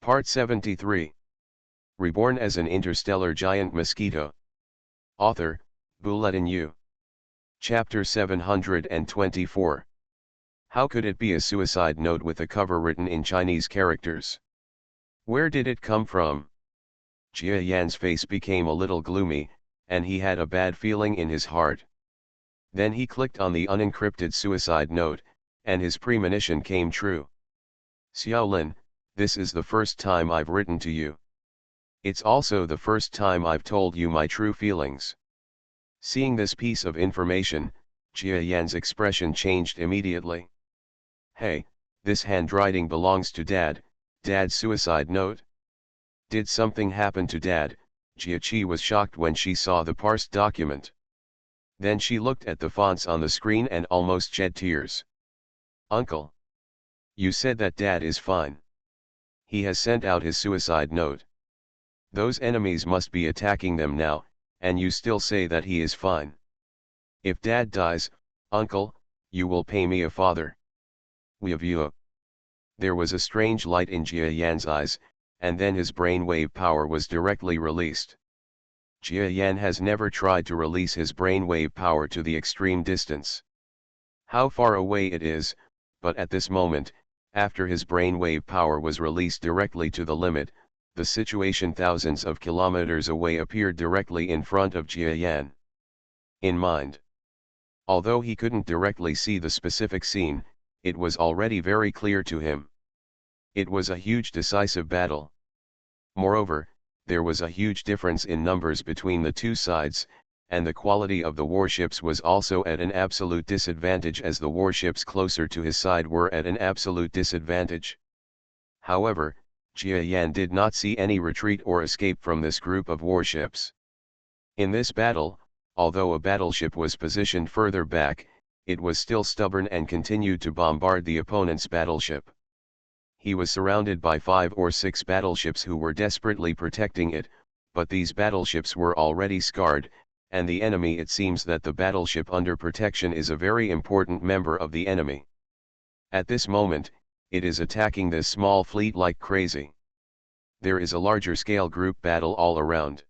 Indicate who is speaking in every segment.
Speaker 1: Part 73. Reborn as an interstellar giant mosquito. Author, Bulletin U. Chapter 724. How could it be a suicide note with a cover written in Chinese characters? Where did it come from? Jia Yan's face became a little gloomy, and he had a bad feeling in his heart. Then he clicked on the unencrypted suicide note, and his premonition came true. Xiaolin, this is the first time I've written to you. It's also the first time I've told you my true feelings. Seeing this piece of information, Jia Yan's expression changed immediately. Hey, this handwriting belongs to Dad, Dad's suicide note? Did something happen to Dad? Jia Qi was shocked when she saw the parsed document. Then she looked at the fonts on the screen and almost shed tears. Uncle. You said that Dad is fine. He has sent out his suicide note. Those enemies must be attacking them now, and you still say that he is fine. If Dad dies, Uncle, you will pay me a father. We of you. There was a strange light in Jia Yan's eyes, and then his brainwave power was directly released. Jia Yan has never tried to release his brainwave power to the extreme distance. How far away it is, but at this moment, after his brainwave power was released directly to the limit, the situation thousands of kilometers away appeared directly in front of Jia Yan. In mind. Although he couldn't directly see the specific scene, it was already very clear to him. It was a huge decisive battle. Moreover, there was a huge difference in numbers between the two sides, and the quality of the warships was also at an absolute disadvantage as the warships closer to his side were at an absolute disadvantage. However, Jia Yan did not see any retreat or escape from this group of warships. In this battle, although a battleship was positioned further back, it was still stubborn and continued to bombard the opponent's battleship. He was surrounded by 5 or 6 battleships who were desperately protecting it, but these battleships were already scarred, and the enemy, it seems that the battleship under protection is a very important member of the enemy. At this moment, it is attacking this small fleet like crazy. There is a larger scale group battle all around.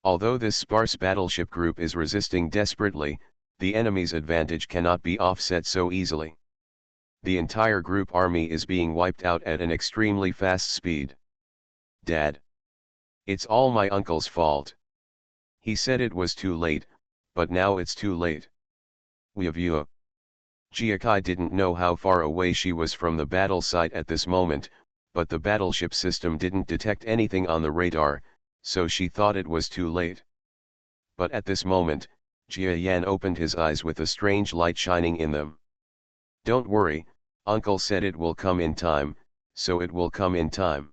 Speaker 1: Although this sparse battleship group is resisting desperately, the enemy's advantage cannot be offset so easily. The entire group army is being wiped out at an extremely fast speed. Dad. It's all my uncle's fault. He said it was too late, but now it's too late. We of you. Jia Kai didn't know how far away she was from the battle site at this moment, but the battleship system didn't detect anything on the radar, so she thought it was too late. But at this moment, Jia Yan opened his eyes with a strange light shining in them. Don't worry, Uncle said it will come in time, so it will come in time.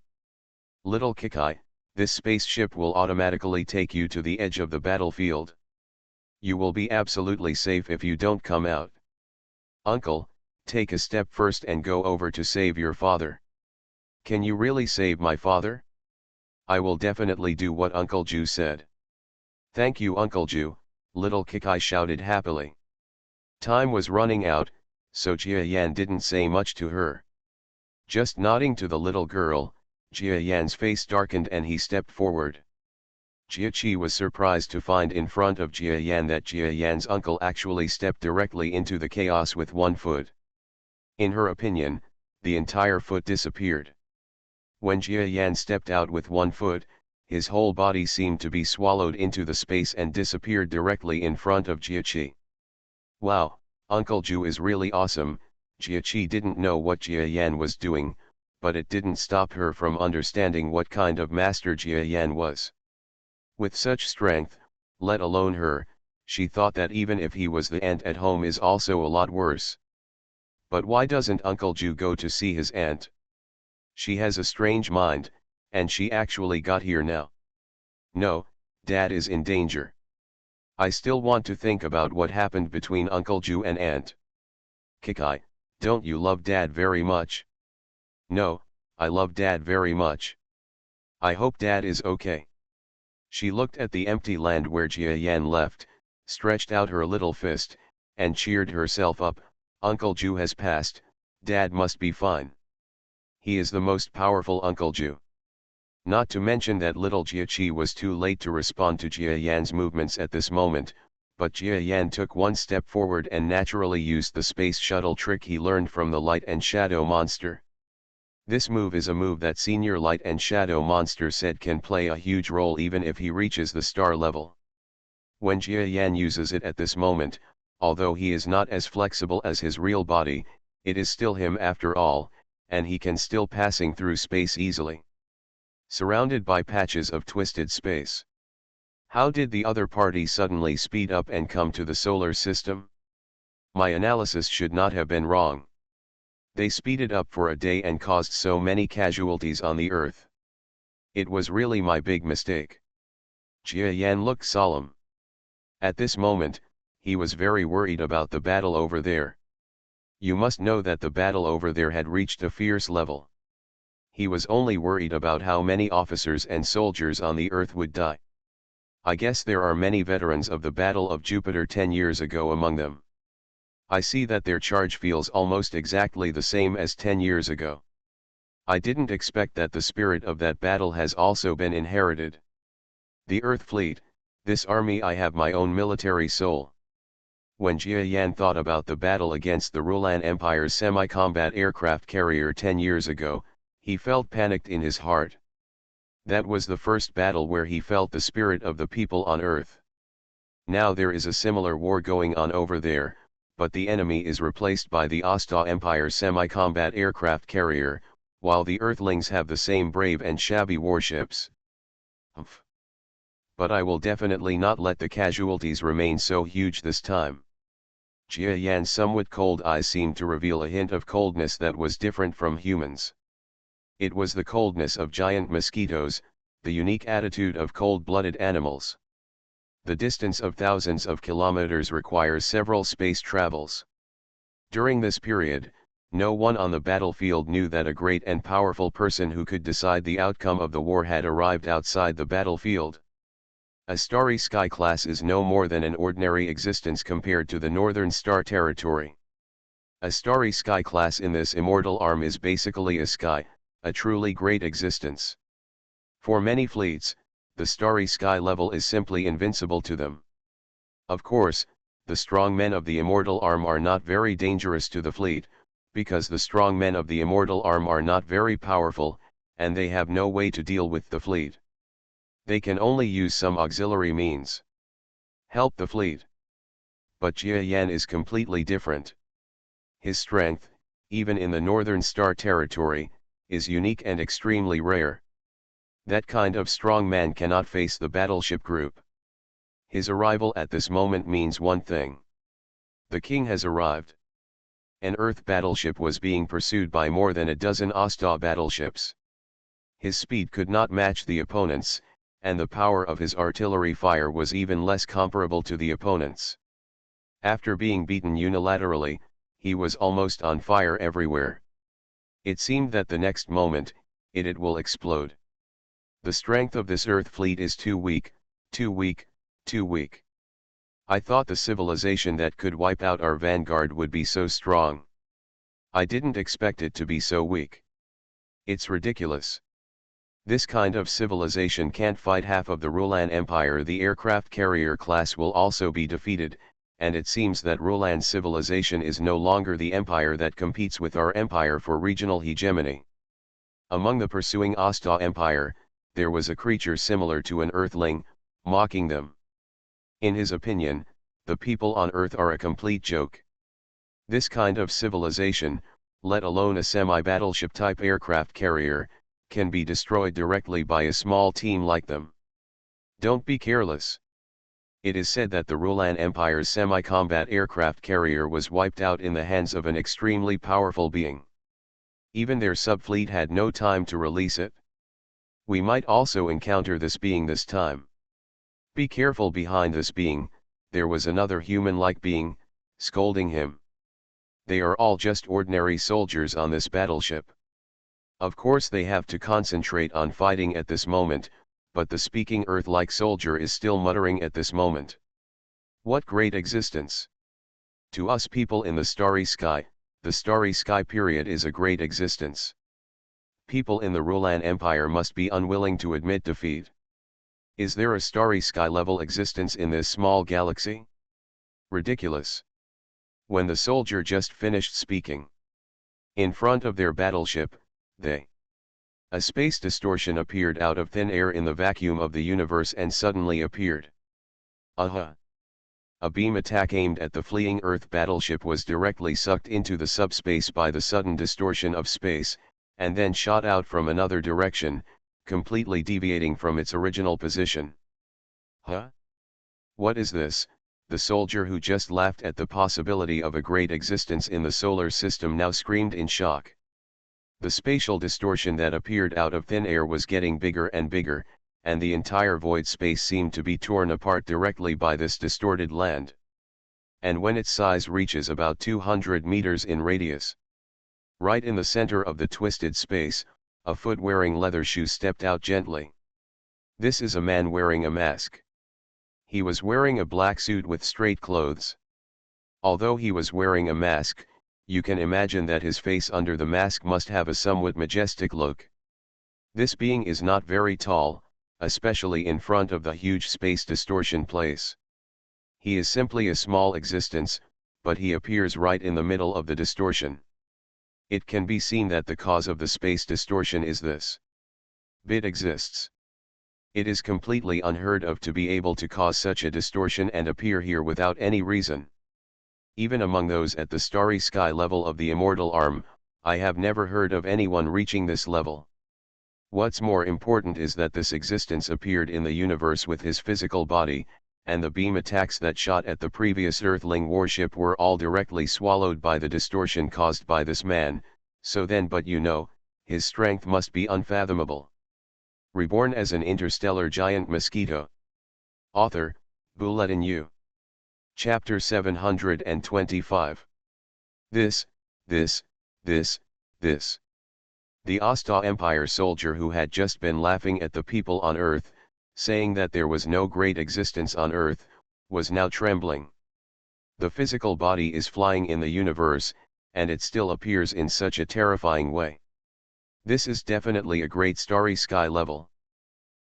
Speaker 1: Little Kikai, this spaceship will automatically take you to the edge of the battlefield. You will be absolutely safe if you don't come out. Uncle, take a step first and go over to save your father. Can you really save my father? I will definitely do what Uncle Ju said. Thank you Uncle Ju, little Kikai shouted happily. Time was running out, so Jia Yan didn't say much to her. Just nodding to the little girl, Jia Yan's face darkened and he stepped forward. Jia Qi was surprised to find in front of Jia Yan that Jia Yan's uncle actually stepped directly into the chaos with one foot. In her opinion, the entire foot disappeared. When Jia Yan stepped out with one foot, his whole body seemed to be swallowed into the space and disappeared directly in front of Jia Qi. Wow, Uncle Ju is really awesome. Jia Qi didn't know what Jia Yan was doing, but it didn't stop her from understanding what kind of master Jia Yan was. With such strength, let alone her, she thought that even if he was the aunt at home is also a lot worse. But why doesn't Uncle Ju go to see his aunt? She has a strange mind, and she actually got here now. No, Dad is in danger. I still want to think about what happened between Uncle Ju and Aunt. Kikai, don't you love Dad very much? No, I love Dad very much. I hope Dad is okay. She looked at the empty land where Jia Yan left, stretched out her little fist, and cheered herself up. Uncle Ju has passed, Dad must be fine. He is the most powerful Uncle Ju. Not to mention that little Jia was too late to respond to Jia Yan's movements at this moment, but Jia Yan took one step forward and naturally used the space shuttle trick he learned from the Light and Shadow monster. This move is a move that Senior Light and Shadow monster said can play a huge role even if he reaches the star level. When Jia Yan uses it at this moment, although he is not as flexible as his real body, it is still him after all, and he can still passing through space easily. Surrounded by patches of twisted space. How did the other party suddenly speed up and come to the solar system? My analysis should not have been wrong. They speeded up for a day and caused so many casualties on the Earth. It was really my big mistake. Jia Yan looked solemn. At this moment, he was very worried about the battle over there. You must know that the battle over there had reached a fierce level. He was only worried about how many officers and soldiers on the Earth would die. I guess there are many veterans of the Battle of Jupiter 10 years ago among them. I see that their charge feels almost exactly the same as 10 years ago. I didn't expect that the spirit of that battle has also been inherited. The Earth Fleet, this army I have my own military soul. When Jia Yan thought about the battle against the Rulan Empire's semi-combat aircraft carrier 10 years ago, he felt panicked in his heart. That was the first battle where he felt the spirit of the people on Earth. Now there is a similar war going on over there, but the enemy is replaced by the Asta Empire's semi-combat aircraft carrier, while the Earthlings have the same brave and shabby warships. Humph. But I will definitely not let the casualties remain so huge this time. Jia Yan's somewhat cold eyes seemed to reveal a hint of coldness that was different from humans. It was the coldness of giant mosquitoes, the unique attitude of cold-blooded animals. The distance of thousands of kilometers requires several space travels. During this period, no one on the battlefield knew that a great and powerful person who could decide the outcome of the war had arrived outside the battlefield. A Starry Sky class is no more than an ordinary existence compared to the Northern Star Territory. A Starry Sky class in this immortal arm is basically a sky, a truly great existence. For many fleets, the Starry Sky level is simply invincible to them. Of course, the strong men of the immortal arm are not very dangerous to the fleet, because the strong men of the immortal arm are not very powerful, and they have no way to deal with the fleet. They can only use some auxiliary means. Help the fleet. But Jia Yan is completely different. His strength, even in the Northern Star Territory, is unique and extremely rare. That kind of strong man cannot face the battleship group. His arrival at this moment means one thing. The king has arrived. An Earth battleship was being pursued by more than a dozen Asta battleships. His speed could not match the opponent's, and the power of his artillery fire was even less comparable to the opponent's. After being beaten unilaterally, he was almost on fire everywhere. It seemed that the next moment, it will explode. The strength of this Earth fleet is too weak, too weak, too weak. I thought the civilization that could wipe out our vanguard would be so strong. I didn't expect it to be so weak. It's ridiculous. This kind of civilization can't fight half of the Rulan Empire. The aircraft carrier class will also be defeated, and it seems that Rulan civilization is no longer the empire that competes with our empire for regional hegemony. Among the pursuing Asta Empire, there was a creature similar to an Earthling, mocking them. In his opinion, the people on Earth are a complete joke. This kind of civilization, let alone a semi-battleship type aircraft carrier, can be destroyed directly by a small team like them. Don't be careless. It is said that the Rulan Empire's semi-combat aircraft carrier was wiped out in the hands of an extremely powerful being. Even their subfleet had no time to release it. We might also encounter this being this time. Be careful. Behind this being, there was another human-like being, scolding him. They are all just ordinary soldiers on this battleship. Of course they have to concentrate on fighting at this moment, but the speaking Earth-like soldier is still muttering at this moment. What great existence! To us people in the Starry Sky, the Starry Sky period is a great existence. People in the Rulan Empire must be unwilling to admit defeat. Is there a starry sky level existence in this small galaxy? Ridiculous. When the soldier just finished speaking, in front of their battleship, a space distortion appeared out of thin air in the vacuum of the universe and suddenly appeared. A beam attack aimed at the fleeing Earth battleship was directly sucked into the subspace by the sudden distortion of space, and then shot out from another direction, completely deviating from its original position. What is this? The soldier who just laughed at the possibility of a great existence in the solar system now screamed in shock. The spatial distortion that appeared out of thin air was getting bigger and bigger, and the entire void space seemed to be torn apart directly by this distorted land. And when its size reaches about 200 meters in radius, right in the center of the twisted space, a foot wearing leather shoe stepped out gently. This is a man wearing a mask. He was wearing a black suit with straight clothes. Although he was wearing a mask, you can imagine that his face under the mask must have a somewhat majestic look. This being is not very tall, especially in front of the huge space distortion place. He is simply a small existence, but he appears right in the middle of the distortion. It can be seen that the cause of the space distortion is this. Bit exists. It is completely unheard of to be able to cause such a distortion and appear here without any reason. Even among those at the starry sky level of the immortal arm, I have never heard of anyone reaching this level. What's more important is that this existence appeared in the universe with his physical body, and the beam attacks that shot at the previous Earthling warship were all directly swallowed by the distortion caused by this man, so then his strength must be unfathomable. Reborn as an interstellar giant mosquito. Author, Bulletin U. Chapter 725. This. The Asta Empire soldier who had just been laughing at the people on Earth, saying that there was no great existence on Earth, was now trembling. The physical body is flying in the universe, and it still appears in such a terrifying way. This is definitely a great starry sky level.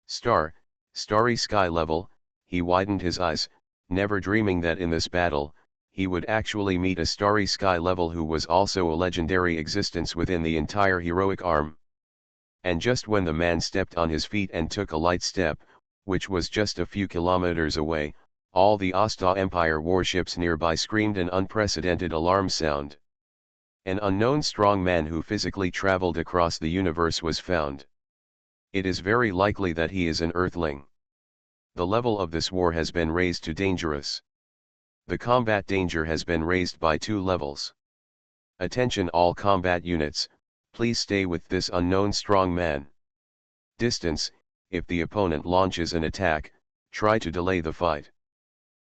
Speaker 1: Starry sky level, he widened his eyes, never dreaming that in this battle, he would actually meet a starry sky level who was also a legendary existence within the entire heroic arm. And just when the man stepped on his feet and took a light step, which was just a few kilometers away, all the Asta Empire warships nearby screamed an unprecedented alarm sound. An unknown strong man who physically traveled across the universe was found. It is very likely that he is an Earthling. The level of this war has been raised to dangerous. The combat danger has been raised by 2 levels. Attention all combat units, please stay with this unknown strong man. Distance, if the opponent launches an attack, try to delay the fight.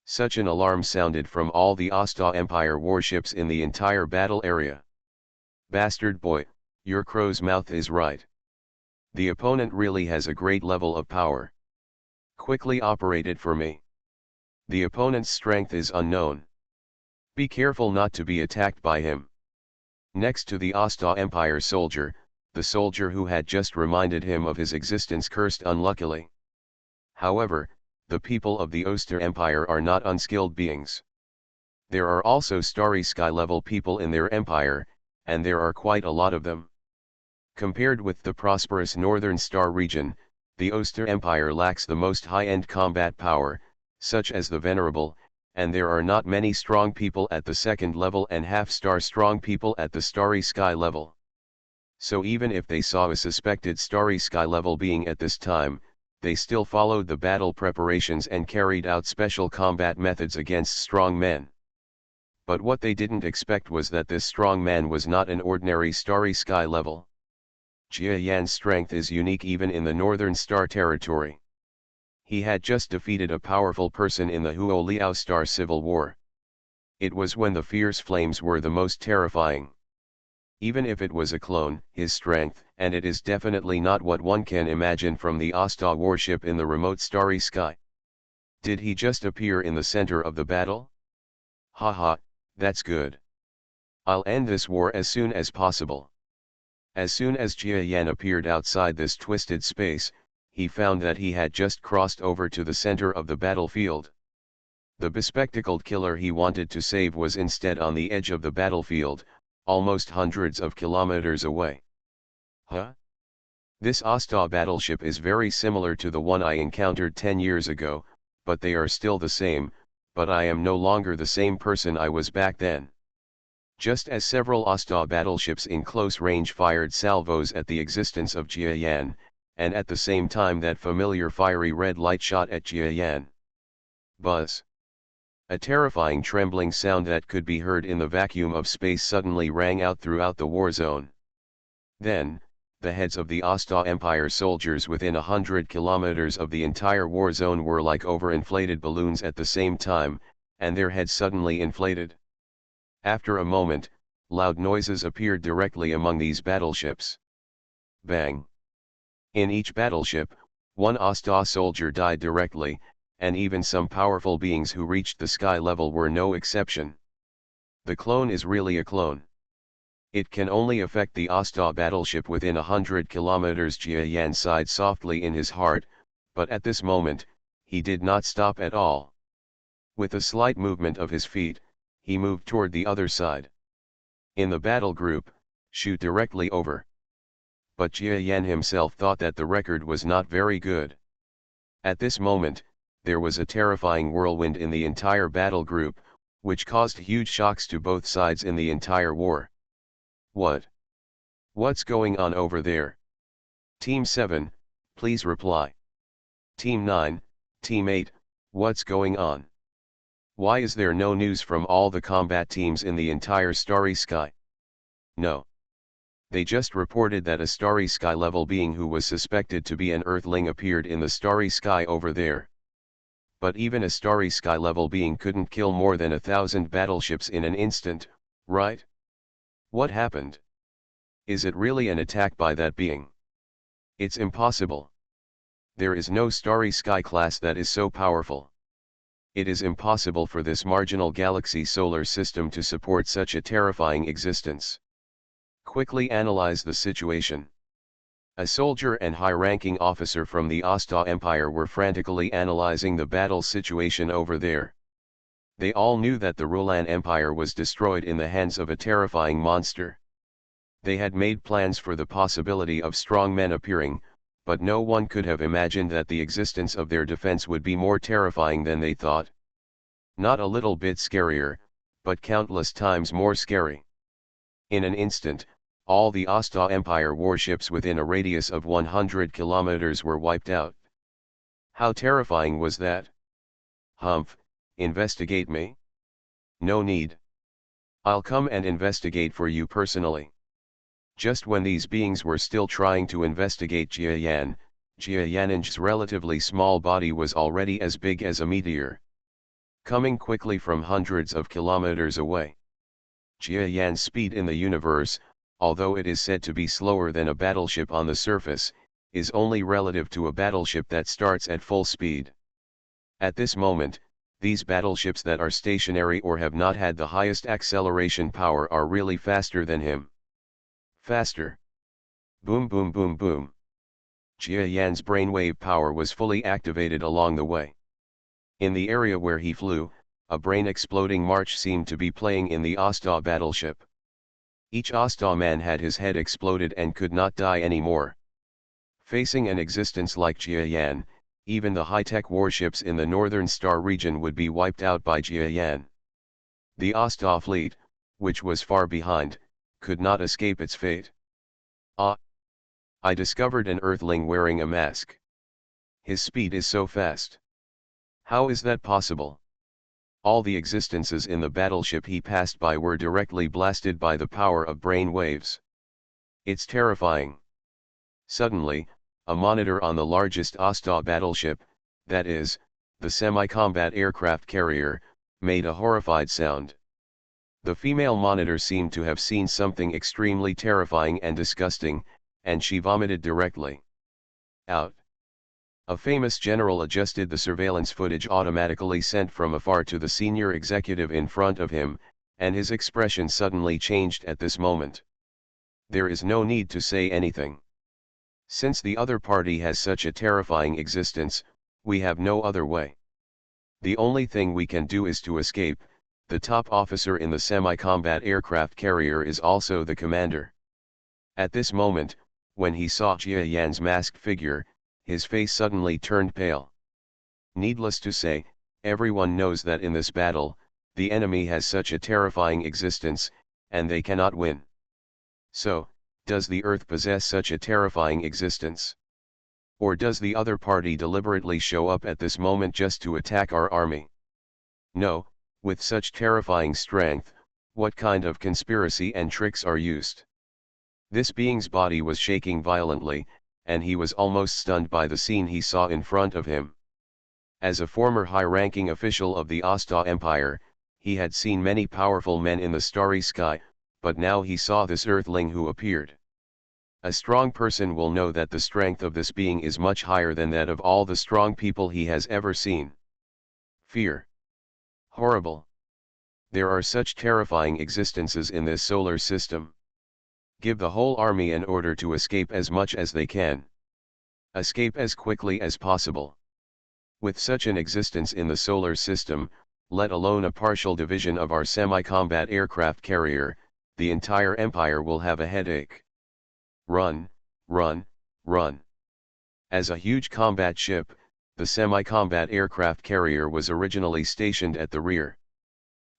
Speaker 1: Such an alarm sounded from all the Asta Empire warships in the entire battle area. Bastard boy, your crow's mouth is right. The opponent really has a great level of power. Quickly operate it for me. The opponent's strength is unknown. Be careful not to be attacked by him. Next to the Asta Empire soldier, the soldier who had just reminded him of his existence cursed unluckily. However, the people of the Oster Empire are not unskilled beings. There are also starry sky level people in their empire, and there are quite a lot of them. Compared with the prosperous northern star region, the Oster Empire lacks the most high-end combat power, such as the Venerable, and there are not many strong people at the second level and half-star strong people at the starry sky level. So even if they saw a suspected starry sky level being at this time, they still followed the battle preparations and carried out special combat methods against strong men. But what they didn't expect was that this strong man was not an ordinary starry sky level. Jia Yan's strength is unique even in the northern star territory. He had just defeated a powerful person in the Huo Liao Star Civil War. It was when the fierce flames were the most terrifying. Even if it was a clone, his strength, and it is definitely not what one can imagine from the Asta warship in the remote starry sky. Did he just appear in the center of the battle? Haha, that's good. I'll end this war as soon as possible. As soon as Jia Yan appeared outside this twisted space, he found that he had just crossed over to the center of the battlefield. The bespectacled killer he wanted to save was instead on the edge of the battlefield, almost hundreds of kilometers away. Huh? This Asta battleship is very similar to the one I encountered 10 years ago, but they are still the same, but I am no longer the same person I was back then. Just as several Asta battleships in close range fired salvos at the existence of Jia Yan, and at the same time that familiar fiery red light shot at Jia Yan. Buzz. A terrifying trembling sound that could be heard in the vacuum of space suddenly rang out throughout the war zone. Then, the heads of the Asta Empire soldiers within 100 kilometers of the entire war zone were like overinflated balloons at the same time, and their heads suddenly inflated. After a moment, loud noises appeared directly among these battleships. Bang! In each battleship, one Asta soldier died directly, and even some powerful beings who reached the sky level were no exception. The clone is really a clone. It can only affect the Asta battleship within 100 kilometers. Jia Yan sighed softly in his heart, but at this moment, he did not stop at all. With a slight movement of his feet, he moved toward the other side. In the battle group, shoot directly over. But Jia Yan himself thought that the record was not very good. At this moment, there was a terrifying whirlwind in the entire battle group, which caused huge shocks to both sides in the entire war. What's going on over there? Team 7, please reply. Team 9, Team 8, what's going on? Why is there no news from all the combat teams in the entire starry sky? No. They just reported that a starry sky level being who was suspected to be an Earthling appeared in the starry sky over there. But even a starry sky level being couldn't kill more than 1,000 battleships in an instant, right? What happened? Is it really an attack by that being? It's impossible. There is no starry sky class that is so powerful. It is impossible for this marginal galaxy solar system to support such a terrifying existence. Quickly analyze the situation. A soldier and high-ranking officer from the Asta Empire were frantically analyzing the battle situation over there. They all knew that the Rulan Empire was destroyed in the hands of a terrifying monster. They had made plans for the possibility of strong men appearing, but no one could have imagined that the existence of their defense would be more terrifying than they thought. Not a little bit scarier, but countless times more scary. In an instant, all the Asta Empire warships within a radius of 100 kilometers were wiped out. How terrifying was that? Humph, investigate me? No need. I'll come and investigate for you personally. Just when these beings were still trying to investigate Jia Yan's relatively small body was already as big as a meteor. Coming quickly from hundreds of kilometers away. Jia Yan's speed in the universe, although it is said to be slower than a battleship on the surface, is only relative to a battleship that starts at full speed. At this moment, these battleships that are stationary or have not had the highest acceleration power are really faster than him. Faster. Boom boom boom boom. Jia Yan's brainwave power was fully activated along the way. In the area where he flew, a brain-exploding march seemed to be playing in the Asta battleship. Each Asta man had his head exploded and could not die anymore. Facing an existence like Jia Yan, even the high-tech warships in the Northern Star region would be wiped out by Jia Yan. The Asta fleet, which was far behind, could not escape its fate. Ah! I discovered an Earthling wearing a mask. His speed is so fast. How is that possible? All the existences in the battleship he passed by were directly blasted by the power of brain waves. It's terrifying. Suddenly, a monitor on the largest Asta battleship, that is, the semi-combat aircraft carrier, made a horrified sound. The female monitor seemed to have seen something extremely terrifying and disgusting, and she vomited directly out. A famous general adjusted the surveillance footage automatically sent from afar to the senior executive in front of him, and his expression suddenly changed at this moment. There is no need to say anything. Since the other party has such a terrifying existence, we have no other way. The only thing we can do is to escape. The top officer in the semi-combat aircraft carrier is also the commander. At this moment, when he saw Jia Yan's masked figure, his face suddenly turned pale. Needless to say, everyone knows that in this battle, the enemy has such a terrifying existence, and they cannot win. So, does the Earth possess such a terrifying existence? Or does the other party deliberately show up at this moment just to attack our army? No, with such terrifying strength, what kind of conspiracy and tricks are used? This being's body was shaking violently, and he was almost stunned by the scene he saw in front of him. As a former high-ranking official of the Asta Empire, he had seen many powerful men in the starry sky, but now he saw this earthling who appeared. A strong person will know that the strength of this being is much higher than that of all the strong people he has ever seen. Fear. Horrible. There are such terrifying existences in this solar system. Give the whole army an order to escape as much as they can. Escape as quickly as possible. With such an existence in the solar system, let alone a partial division of our semi-combat aircraft carrier, the entire empire will have a headache. Run, run, run. As a huge combat ship, the semi-combat aircraft carrier was originally stationed at the rear.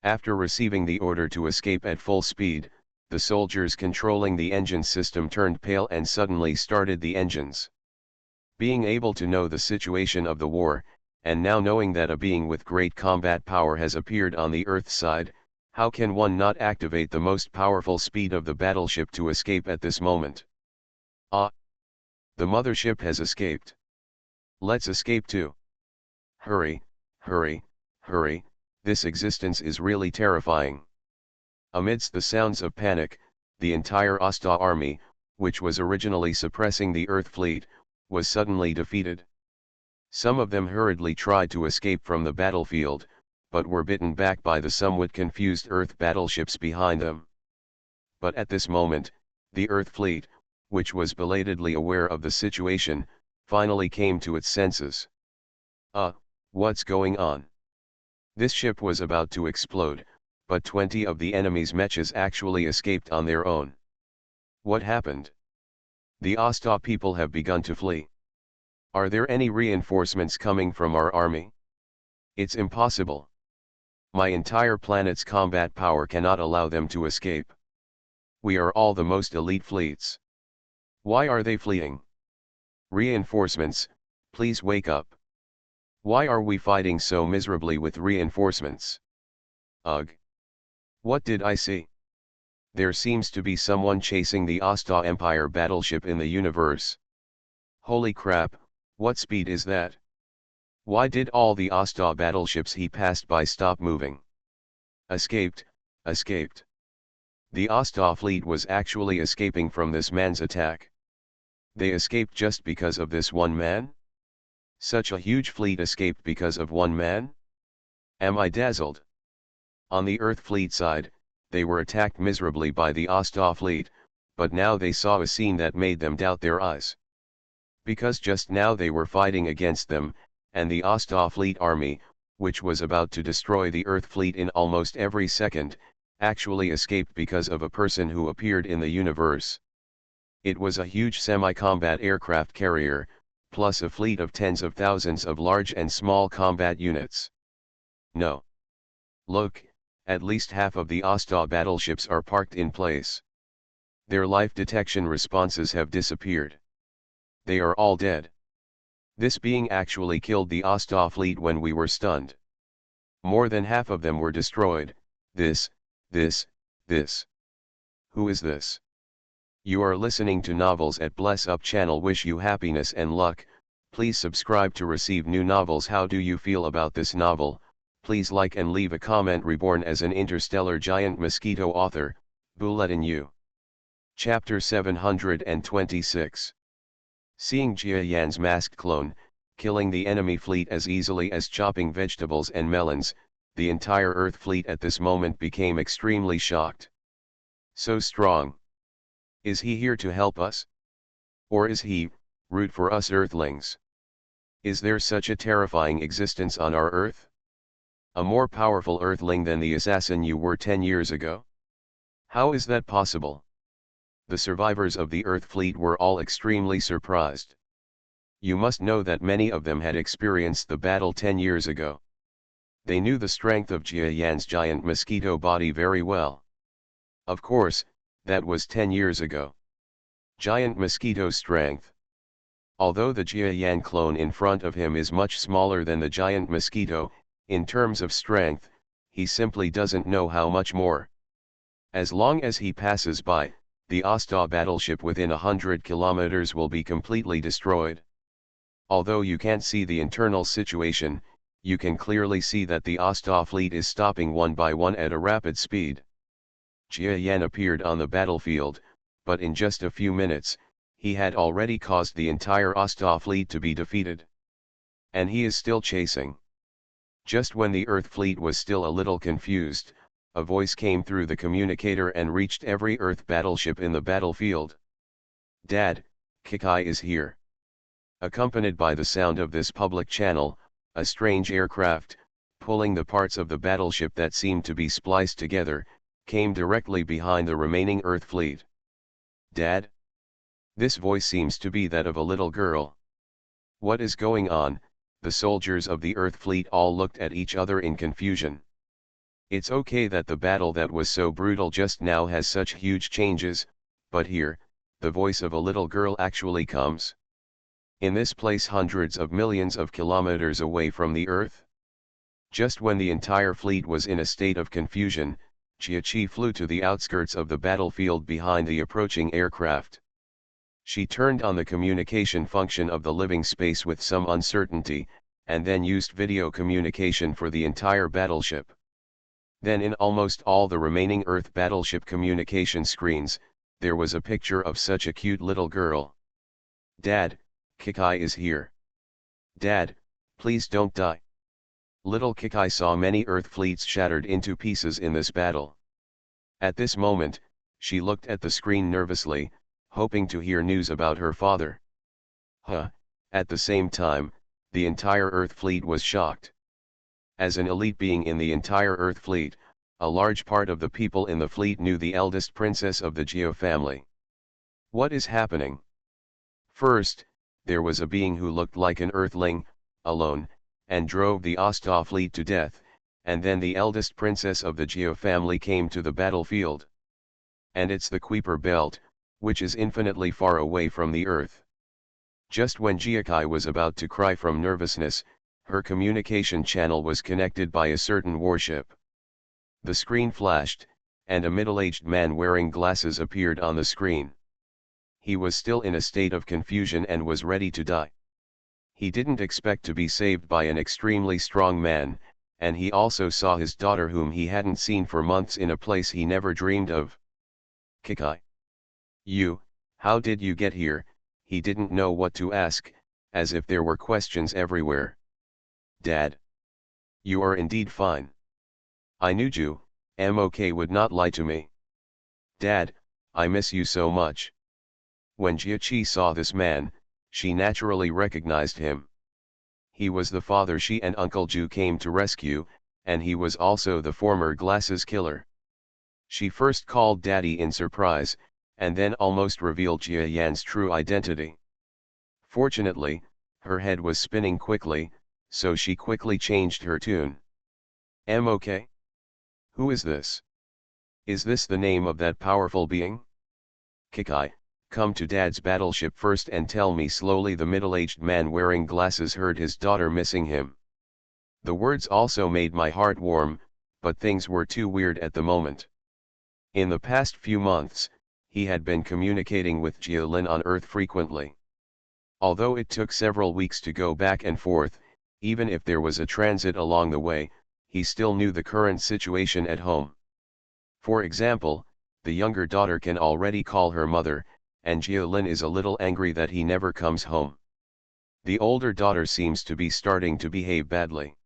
Speaker 1: After receiving the order to escape at full speed, the soldiers controlling the engine system turned pale and suddenly started the engines. Being able to know the situation of the war, and now knowing that a being with great combat power has appeared on the Earth side, how can one not activate the most powerful speed of the battleship to escape at this moment? Ah! The mothership has escaped. Let's escape too. Hurry, hurry, hurry, this existence is really terrifying. Amidst the sounds of panic, the entire Asta army, which was originally suppressing the Earth fleet, was suddenly defeated. Some of them hurriedly tried to escape from the battlefield, but were bitten back by the somewhat confused Earth battleships behind them. But at this moment, the Earth fleet, which was belatedly aware of the situation, finally came to its senses. What's going on? This ship was about to explode, but 20 of the enemy's mechas actually escaped on their own. What happened? The Asta people have begun to flee. Are there any reinforcements coming from our army? It's impossible. My entire planet's combat power cannot allow them to escape. We are all the most elite fleets. Why are they fleeing? Reinforcements, please wake up. Why are we fighting so miserably with reinforcements? Ugh. What did I see? There seems to be someone chasing the Asta Empire battleship in the universe. Holy crap, what speed is that? Why did all the Asta battleships he passed by stop moving? Escaped, escaped. The Asta fleet was actually escaping from this man's attack. They escaped just because of this one man? Such a huge fleet escaped because of one man? Am I dazzled? On the Earth fleet side, they were attacked miserably by the Asta fleet, but now they saw a scene that made them doubt their eyes. Because just now they were fighting against them, and the Asta fleet army, which was about to destroy the Earth fleet in almost every second, actually escaped because of a person who appeared in the universe. It was a huge semi-combat aircraft carrier, plus a fleet of tens of thousands of large and small combat units. No. Look, at least half of the Asta battleships are parked in place. Their life detection responses have disappeared. They are all dead. This being actually killed the Asta fleet when we were stunned. More than half of them were destroyed. This. Who is this? You are listening to Novels at Bless Up channel. Wish you happiness and luck. Please subscribe to receive new novels. How do you feel about this novel? Please like and leave a comment. Reborn as an interstellar giant mosquito. Author, Bulletin U. Chapter 726. Seeing Jia Yan's masked clone, killing the enemy fleet as easily as chopping vegetables and melons, the entire Earth fleet at this moment became extremely shocked. So strong. Is he here to help us? Or is he, root for us Earthlings? Is there such a terrifying existence on our Earth? A more powerful Earthling than the assassin you were 10 years ago? How is that possible? The survivors of the Earth fleet were all extremely surprised. You must know that many of them had experienced the battle 10 years ago. They knew the strength of Jia Yan's giant mosquito body very well. Of course, that was 10 years ago. Giant mosquito strength. Although the Jia Yan clone in front of him is much smaller than the giant mosquito, in terms of strength, he simply doesn't know how much more. As long as he passes by, the Asta battleship within 100 kilometers will be completely destroyed. Although you can't see the internal situation, you can clearly see that the Asta fleet is stopping one by one at a rapid speed. Jia Yan appeared on the battlefield, but in just a few minutes, he had already caused the entire Asta fleet to be defeated. And he is still chasing. Just when the Earth fleet was still a little confused, a voice came through the communicator and reached every Earth battleship in the battlefield. "Dad, Kikai is here." Accompanied by the sound of this public channel, a strange aircraft, pulling the parts of the battleship that seemed to be spliced together, came directly behind the remaining Earth fleet. "Dad?" This voice seems to be that of a little girl. What is going on? The soldiers of the Earth fleet all looked at each other in confusion. It's okay that the battle that was so brutal just now has such huge changes, but here, the voice of a little girl actually comes. In this place hundreds of millions of kilometers away from the Earth? Just when the entire fleet was in a state of confusion, Jia flew to the outskirts of the battlefield behind the approaching aircraft. She turned on the communication function of the living space with some uncertainty, and then used video communication for the entire battleship. Then in almost all the remaining Earth battleship communication screens, there was a picture of such a cute little girl. "Dad, Kikai is here. Dad, please don't die." Little Kikai saw many Earth fleets shattered into pieces in this battle. At this moment, she looked at the screen nervously, hoping to hear news about her father. At the same time, the entire Earth fleet was shocked. As an elite being in the entire Earth fleet, a large part of the people in the fleet knew the eldest princess of the Geo family. What is happening? First, there was a being who looked like an Earthling, alone, and drove the Asta fleet to death, and then the eldest princess of the Geo family came to the battlefield. And it's the Kuiper belt, which is infinitely far away from the Earth. Just when Jiakai was about to cry from nervousness, her communication channel was connected by a certain warship. The screen flashed, and a middle-aged man wearing glasses appeared on the screen. He was still in a state of confusion and was ready to die. He didn't expect to be saved by an extremely strong man, and he also saw his daughter whom he hadn't seen for months in a place he never dreamed of. "Kikai. How did you get here?" He didn't know what to ask, as if there were questions everywhere. "Dad. You are indeed fine. I knew you, Mok would not lie to me. Dad, I miss you so much." When Jia saw this man, she naturally recognized him. He was the father she and Uncle Ju came to rescue, and he was also the former glasses killer. She first called Daddy in surprise, and then almost revealed Jia Yan's true identity. Fortunately, her head was spinning quickly, so she quickly changed her tune. "Mok? Who is this? Is this the name of that powerful being? Kikai, come to Dad's battleship first and tell me slowly." The middle-aged man wearing glasses heard his daughter missing him. The words also made my heart warm, but things were too weird at the moment. In the past few months, he had been communicating with Jia Lin on Earth frequently. Although it took several weeks to go back and forth, even if there was a transit along the way, he still knew the current situation at home. For example, the younger daughter can already call her mother, and Jia Lin is a little angry that he never comes home. The older daughter seems to be starting to behave badly.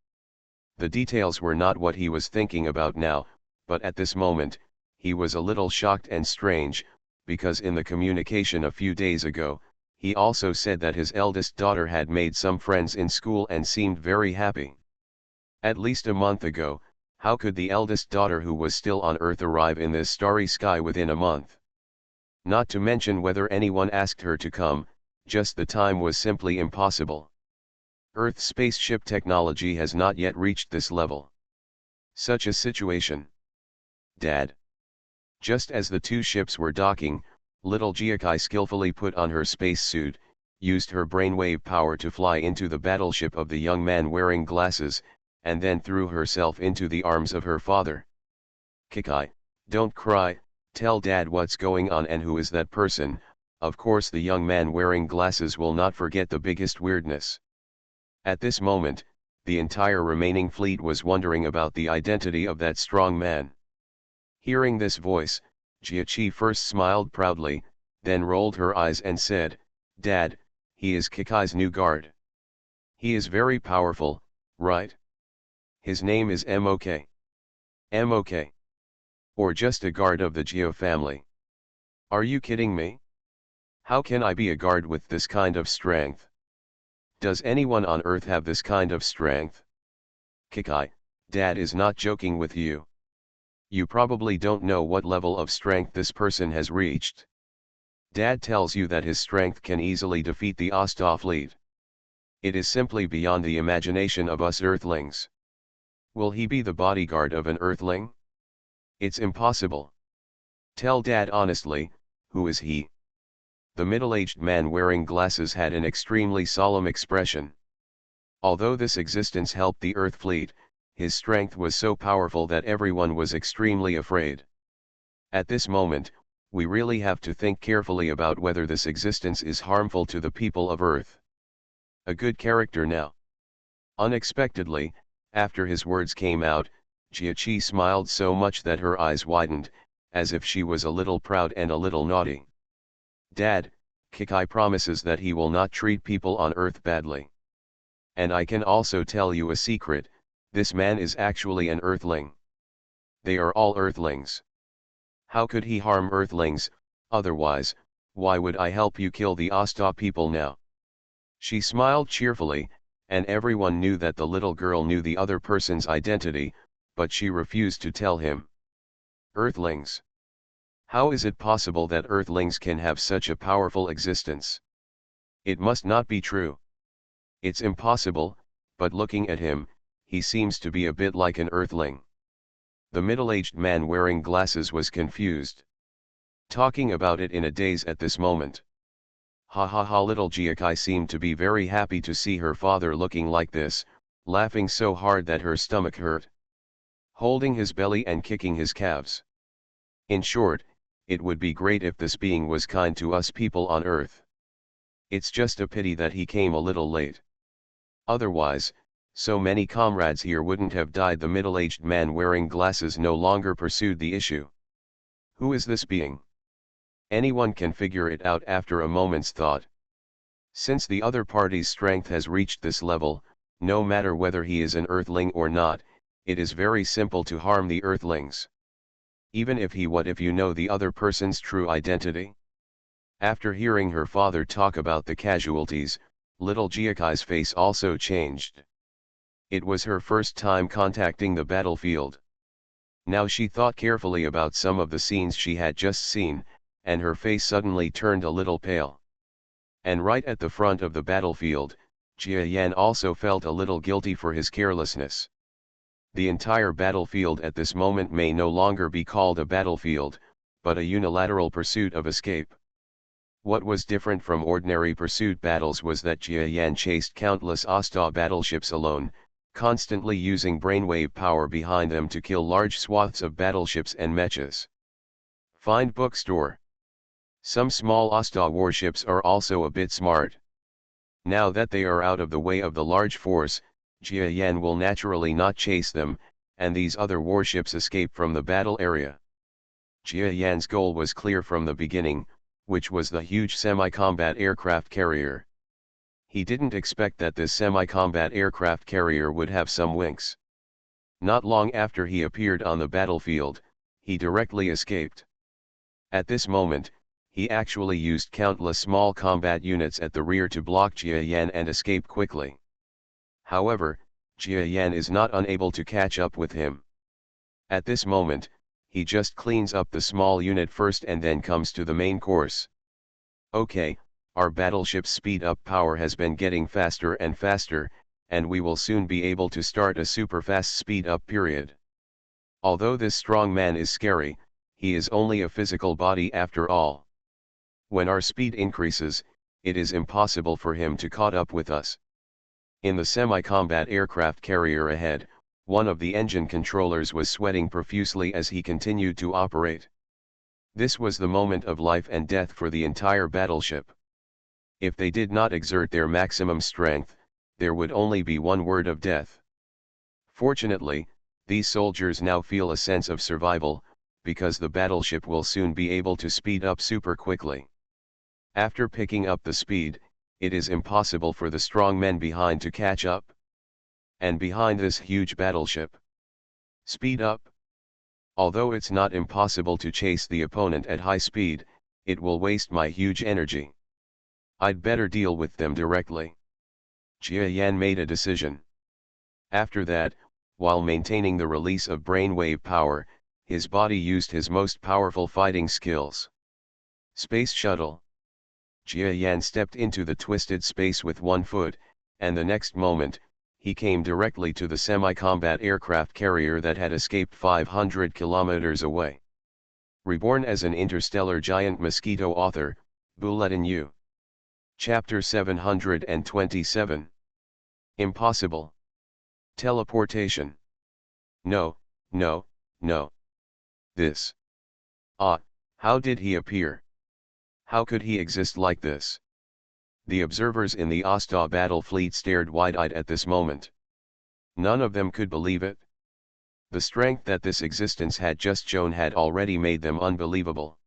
Speaker 1: The details were not what he was thinking about now, but at this moment, he was a little shocked and strange, because in the communication a few days ago, he also said that his eldest daughter had made some friends in school and seemed very happy. At least a month ago, how could the eldest daughter who was still on Earth arrive in this starry sky within a month? Not to mention whether anyone asked her to come, just the time was simply impossible. Earth's spaceship technology has not yet reached this level. Such a situation. Dad. Just as the two ships were docking, little Jiakai skillfully put on her spacesuit, used her brainwave power to fly into the battleship of the young man wearing glasses, and then threw herself into the arms of her father. Kikai, don't cry, tell Dad what's going on and who is that person. Of course the young man wearing glasses will not forget the biggest weirdness. At this moment, the entire remaining fleet was wondering about the identity of that strong man. Hearing this voice, Jiachi first smiled proudly, then rolled her eyes and said, Dad, he is Kikai's new guard. He is very powerful, right? His name is Mok. Mok. Or just a guard of the Geo family. Are you kidding me? How can I be a guard with this kind of strength? Does anyone on Earth have this kind of strength? Kikai, Dad is not joking with you. You probably don't know what level of strength this person has reached. Dad tells you that his strength can easily defeat the Asta fleet. It is simply beyond the imagination of us Earthlings. Will he be the bodyguard of an Earthling? It's impossible. Tell Dad honestly, who is he? The middle-aged man wearing glasses had an extremely solemn expression. Although this existence helped the Earth fleet, his strength was so powerful that everyone was extremely afraid. At this moment, we really have to think carefully about whether this existence is harmful to the people of Earth. A good character now. Unexpectedly, after his words came out, Jiachi smiled so much that her eyes widened, as if she was a little proud and a little naughty. Dad, Kikai promises that he will not treat people on Earth badly. And I can also tell you a secret, this man is actually an Earthling. They are all Earthlings. How could he harm Earthlings? Otherwise, why would I help you kill the Asta people now? She smiled cheerfully, and everyone knew that the little girl knew the other person's identity, but she refused to tell him. Earthlings. How is it possible that Earthlings can have such a powerful existence? It must not be true. It's impossible, but looking at him, he seems to be a bit like an Earthling. The middle-aged man wearing glasses was confused. Talking about it in a daze at this moment. Ha ha ha, little Jiakai seemed to be very happy to see her father looking like this, laughing so hard that her stomach hurt. Holding his belly and kicking his calves. In short, it would be great if this being was kind to us people on Earth. It's just a pity that he came a little late. Otherwise, so many comrades here wouldn't have died. The middle-aged man wearing glasses no longer pursued the issue. Who is this being? Anyone can figure it out after a moment's thought. Since the other party's strength has reached this level, no matter whether he is an Earthling or not, it is very simple to harm the Earthlings. Even if what if you know the other person's true identity? After hearing her father talk about the casualties, little Jiakai's face also changed. It was her first time contacting the battlefield. Now she thought carefully about some of the scenes she had just seen, and her face suddenly turned a little pale. And right at the front of the battlefield, Jia Yan also felt a little guilty for his carelessness. The entire battlefield at this moment may no longer be called a battlefield, but a unilateral pursuit of escape. What was different from ordinary pursuit battles was that Jia Yan chased countless Asta battleships alone, constantly using brainwave power behind them to kill large swaths of battleships and mechas. Find bookstore. Some small Asta warships are also a bit smart. Now that they are out of the way of the large force, Jia Yan will naturally not chase them, and these other warships escape from the battle area. Jia Yan's goal was clear from the beginning, which was the huge semi-combat aircraft carrier. He didn't expect that this semi-combat aircraft carrier would have some winks. Not long after he appeared on the battlefield, he directly escaped. At this moment, he actually used countless small combat units at the rear to block Jia Yan and escape quickly. However, Jia Yan is not unable to catch up with him. At this moment, he just cleans up the small unit first and then comes to the main course. Okay, our battleship's speed-up power has been getting faster and faster, and we will soon be able to start a super-fast speed-up period. Although this strong man is scary, he is only a physical body after all. When our speed increases, it is impossible for him to catch up with us. In the semi-combat aircraft carrier ahead, one of the engine controllers was sweating profusely as he continued to operate. This was the moment of life and death for the entire battleship. If they did not exert their maximum strength, there would only be one word of death. Fortunately, these soldiers now feel a sense of survival, because the battleship will soon be able to speed up super quickly. After picking up the speed, it is impossible for the strong men behind to catch up. And behind this huge battleship, speed up. Although it's not impossible to chase the opponent at high speed, it will waste my huge energy. I'd better deal with them directly. Jia Yan made a decision. After that, while maintaining the release of brainwave power, his body used his most powerful fighting skills. Space Shuttle. Jia Yan stepped into the twisted space with one foot, and the next moment, he came directly to the semi-combat aircraft carrier that had escaped 500 kilometers away. Reborn as an Interstellar Giant Mosquito. Author, Bulletin U. Chapter 727. Impossible. Teleportation. No, no, no. This. How did he appear? How could he exist like this? The observers in the Asta battle fleet stared wide-eyed at this moment. None of them could believe it. The strength that this existence had just shown had already made them unbelievable.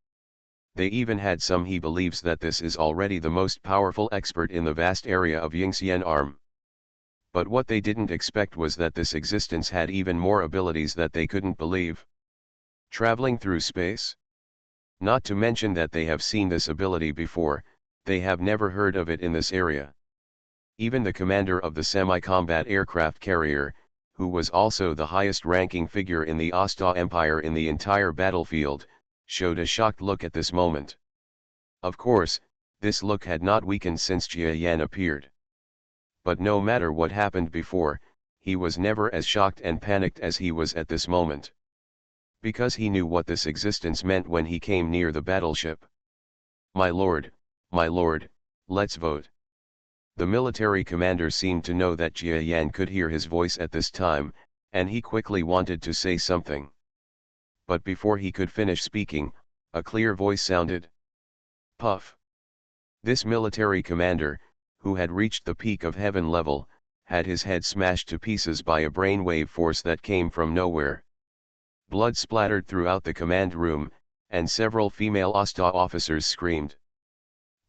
Speaker 1: They even had some he believes that this is already the most powerful expert in the vast area of Yingxian arm. But what they didn't expect was that this existence had even more abilities that they couldn't believe. Traveling through space? Not to mention that they have seen this ability before, they have never heard of it in this area. Even the commander of the semi-combat aircraft carrier, who was also the highest-ranking figure in the Asta Empire in the entire battlefield, showed a shocked look at this moment. Of course, this look had not weakened since Jia Yan appeared. But no matter what happened before, he was never as shocked and panicked as he was at this moment. Because he knew what this existence meant when he came near the battleship. My lord, let's vote. The military commander seemed to know that Jia Yan could hear his voice at this time, and he quickly wanted to say something. But before he could finish speaking, a clear voice sounded. Puff. This military commander, who had reached the peak of heaven level, had his head smashed to pieces by a brainwave force that came from nowhere. Blood splattered throughout the command room, and several female Asta officers screamed.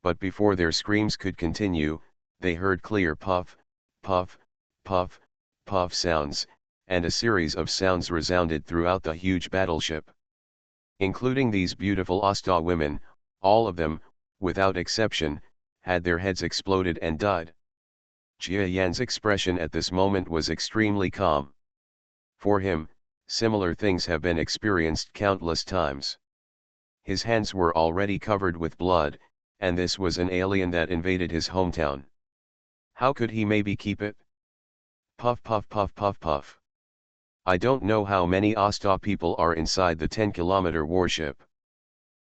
Speaker 1: But before their screams could continue, they heard clear puff, puff, puff, puff sounds, and a series of sounds resounded throughout the huge battleship. Including these beautiful Asta women, all of them, without exception, had their heads exploded and died. Jia Yan's expression at this moment was extremely calm. For him, similar things have been experienced countless times. His hands were already covered with blood, and this was an alien that invaded his hometown. How could he maybe keep it? Puff puff puff puff puff. I don't know how many Asta people are inside the 10-kilometer warship.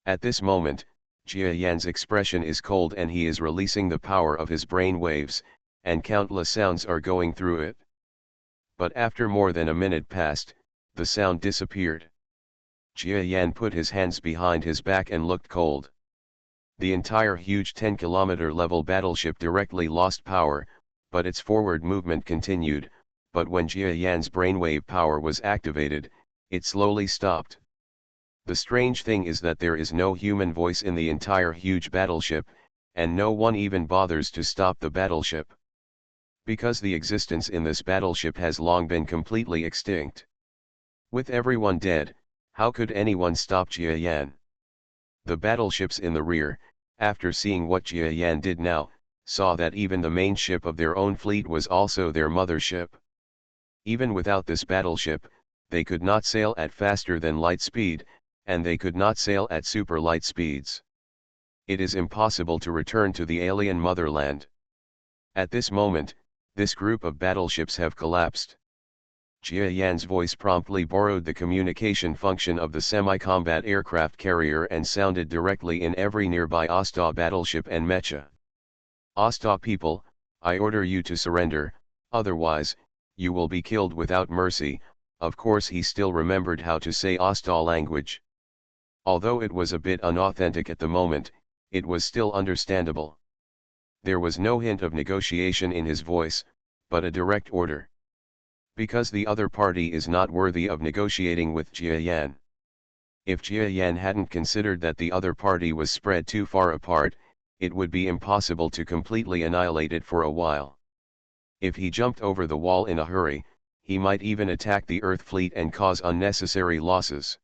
Speaker 1: At this moment, Jia Yan's expression is cold and he is releasing the power of his brain waves, and countless sounds are going through it. But after more than a minute passed, the sound disappeared. Jia Yan put his hands behind his back and looked cold. The entire huge 10-kilometer level battleship directly lost power, but its forward movement continued, but when Jia Yan's brainwave power was activated, it slowly stopped. The strange thing is that there is no human voice in the entire huge battleship, and no one even bothers to stop the battleship. Because the existence in this battleship has long been completely extinct. With everyone dead, how could anyone stop Jia Yan? The battleships in the rear, after seeing what Jia Yan did now, saw that even the main ship of their own fleet was also their mothership. Even without this battleship, they could not sail at faster than light speed, and they could not sail at super light speeds. It is impossible to return to the alien motherland. At this moment, this group of battleships have collapsed. Jia Yan's voice promptly borrowed the communication function of the semi-combat aircraft carrier and sounded directly in every nearby Asta battleship and mecha. Asta people, I order you to surrender, otherwise, you will be killed without mercy. Of course he still remembered how to say Asta language. Although it was a bit unauthentic at the moment, it was still understandable. There was no hint of negotiation in his voice, but a direct order. Because the other party is not worthy of negotiating with Jia Yan. If Jia Yan hadn't considered that the other party was spread too far apart, it would be impossible to completely annihilate it for a while. If he jumped over the wall in a hurry, he might even attack the Earth fleet and cause unnecessary losses.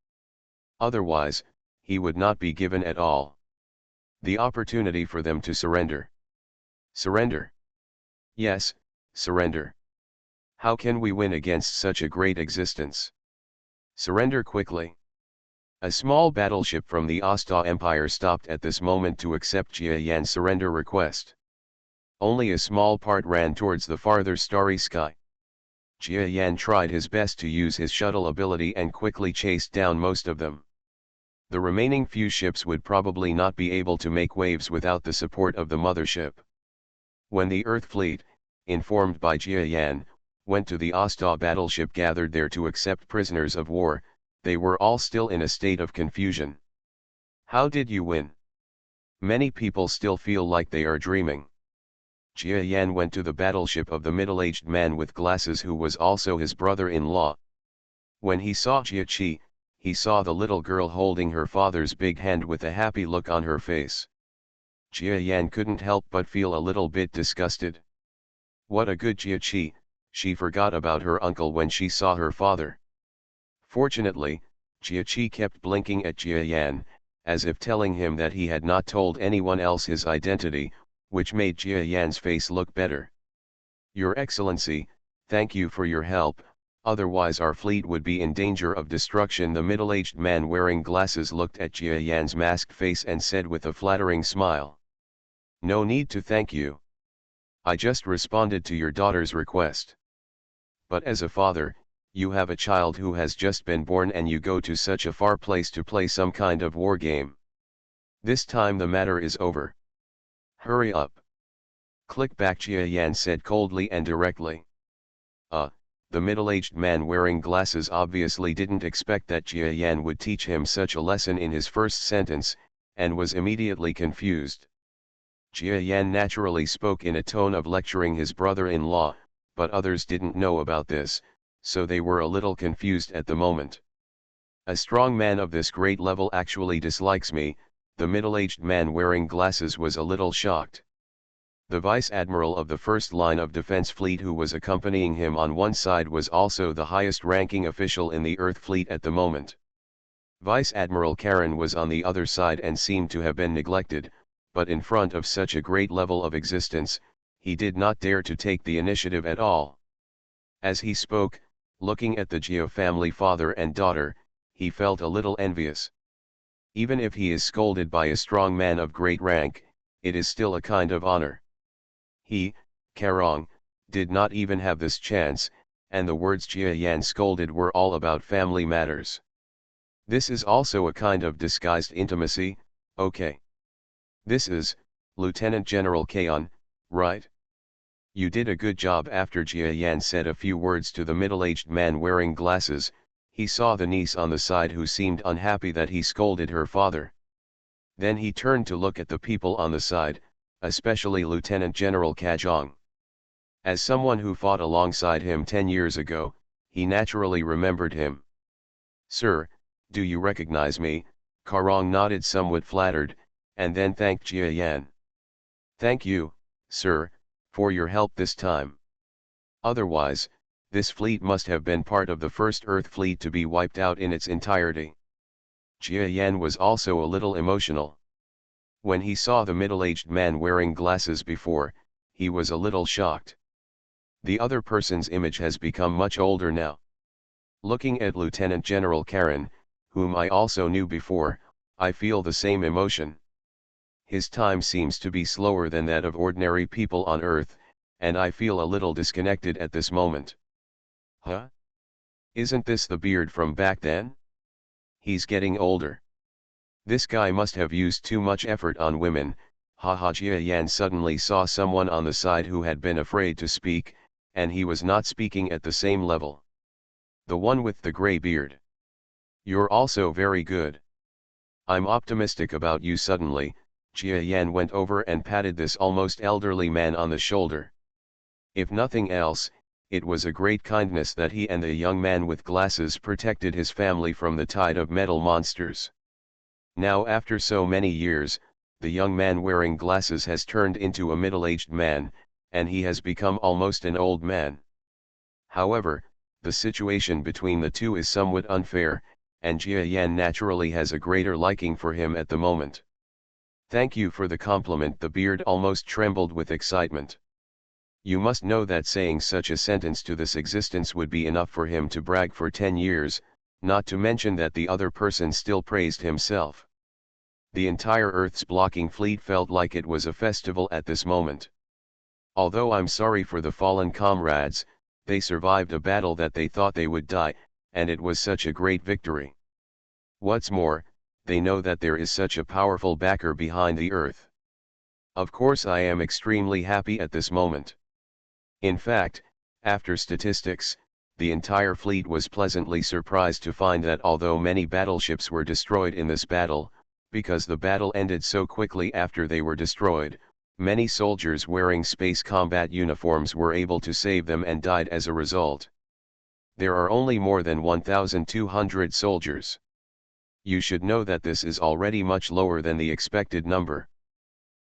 Speaker 1: Otherwise, he would not be given at all the opportunity for them to surrender. Surrender? Yes, surrender. How can we win against such a great existence? Surrender quickly. A small battleship from the Asta Empire stopped at this moment to accept Jia Yan's surrender request. Only a small part ran towards the farther starry sky. Jia Yan tried his best to use his shuttle ability and quickly chased down most of them. The remaining few ships would probably not be able to make waves without the support of the mothership. When the Earth fleet, informed by Jia Yan, went to the Asta battleship gathered there to accept prisoners of war, they were all still in a state of confusion. How did you win? Many people still feel like they are dreaming. Jia Yan went to the battleship of the middle-aged man with glasses who was also his brother-in-law. When he saw Jia Qi, he saw the little girl holding her father's big hand with a happy look on her face. Jia Yan couldn't help but feel a little bit disgusted. What a good Jia Qi, she forgot about her uncle when she saw her father. Fortunately, Jia Qi kept blinking at Jia Yan, as if telling him that he had not told anyone else his identity, which made Jia Yan's face look better. Your Excellency, thank you for your help, otherwise our fleet would be in danger of destruction. The middle-aged man wearing glasses looked at Jia Yan's masked face and said with a flattering smile. No need to thank you. I just responded to your daughter's request. But as a father, you have a child who has just been born and you go to such a far place to play some kind of war game. This time the matter is over. Hurry up. Click back, Jia Yan said coldly and directly. The middle-aged man wearing glasses obviously didn't expect that Jia Yan would teach him such a lesson in his first sentence, and was immediately confused. Jia Yan naturally spoke in a tone of lecturing his brother-in-law, but others didn't know about this, so they were a little confused at the moment. A strong man of this great level actually dislikes me. The middle-aged man wearing glasses was a little shocked. The vice admiral of the first line of defense fleet who was accompanying him on one side was also the highest-ranking official in the Earth fleet at the moment. Vice Admiral Karen was on the other side and seemed to have been neglected, but in front of such a great level of existence, he did not dare to take the initiative at all. As he spoke, looking at the Jia family father and daughter, he felt a little envious. Even if he is scolded by a strong man of great rank, it is still a kind of honor. He, Karong, did not even have this chance, and the words Jia Yan scolded were all about family matters. This is also a kind of disguised intimacy, okay. This is, Lieutenant General Kaon, right? You did a good job. After Jia Yan said a few words to the middle-aged man wearing glasses, he saw the niece on the side who seemed unhappy that he scolded her father. Then he turned to look at the people on the side, especially Lieutenant General Kajong. As someone who fought alongside him 10 years ago, he naturally remembered him. Sir, do you recognize me? Karong nodded somewhat flattered, and then thanked Jia Yan. Thank you, sir, for your help this time. Otherwise, this fleet must have been part of the first Earth fleet to be wiped out in its entirety. Jia Yan was also a little emotional. When he saw the middle-aged man wearing glasses before, he was a little shocked. The other person's image has become much older now. Looking at Lieutenant General Karen, whom I also knew before, I feel the same emotion. His time seems to be slower than that of ordinary people on Earth, and I feel a little disconnected at this moment. Huh? Isn't this the beard from back then? He's getting older. This guy must have used too much effort on women. Haha. Jia Yan suddenly saw someone on the side who had been afraid to speak, and he was not speaking at the same level. The one with the gray beard. You're also very good. I'm optimistic about you. Suddenly, Jia Yan went over and patted this almost elderly man on the shoulder. If nothing else, it was a great kindness that he and the young man with glasses protected his family from the tide of metal monsters. Now after so many years, the young man wearing glasses has turned into a middle-aged man, and he has become almost an old man. However, the situation between the two is somewhat unfair, and Jia Yan naturally has a greater liking for him at the moment. Thank you for the compliment. The beard almost trembled with excitement. You must know that saying such a sentence to this existence would be enough for him to brag for 10 years, not to mention that the other person still praised himself. The entire Earth's blocking fleet felt like it was a festival at this moment. Although I'm sorry for the fallen comrades, they survived a battle that they thought they would die, and it was such a great victory. What's more, they know that there is such a powerful backer behind the Earth. Of course I am extremely happy at this moment. In fact, after statistics, the entire fleet was pleasantly surprised to find that although many battleships were destroyed in this battle, because the battle ended so quickly after they were destroyed, many soldiers wearing space combat uniforms were able to save them and died as a result. There are only more than 1,200 soldiers. You should know that this is already much lower than the expected number.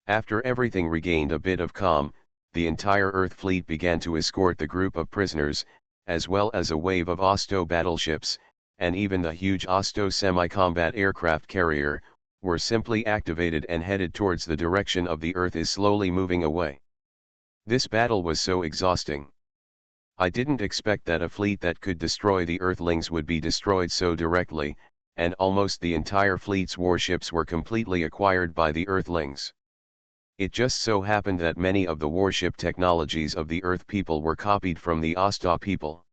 Speaker 1: After everything regained a bit of calm, the entire Earth fleet began to escort the group of prisoners, as well as a wave of Osto battleships, and even the huge Osto semi-combat aircraft carrier, were simply activated and headed towards the direction of the Earth is slowly moving away. This battle was so exhausting. I didn't expect that a fleet that could destroy the Earthlings would be destroyed so directly, and almost the entire fleet's warships were completely acquired by the Earthlings. It just so happened that many of the warship technologies of the Earth people were copied from the Osta people.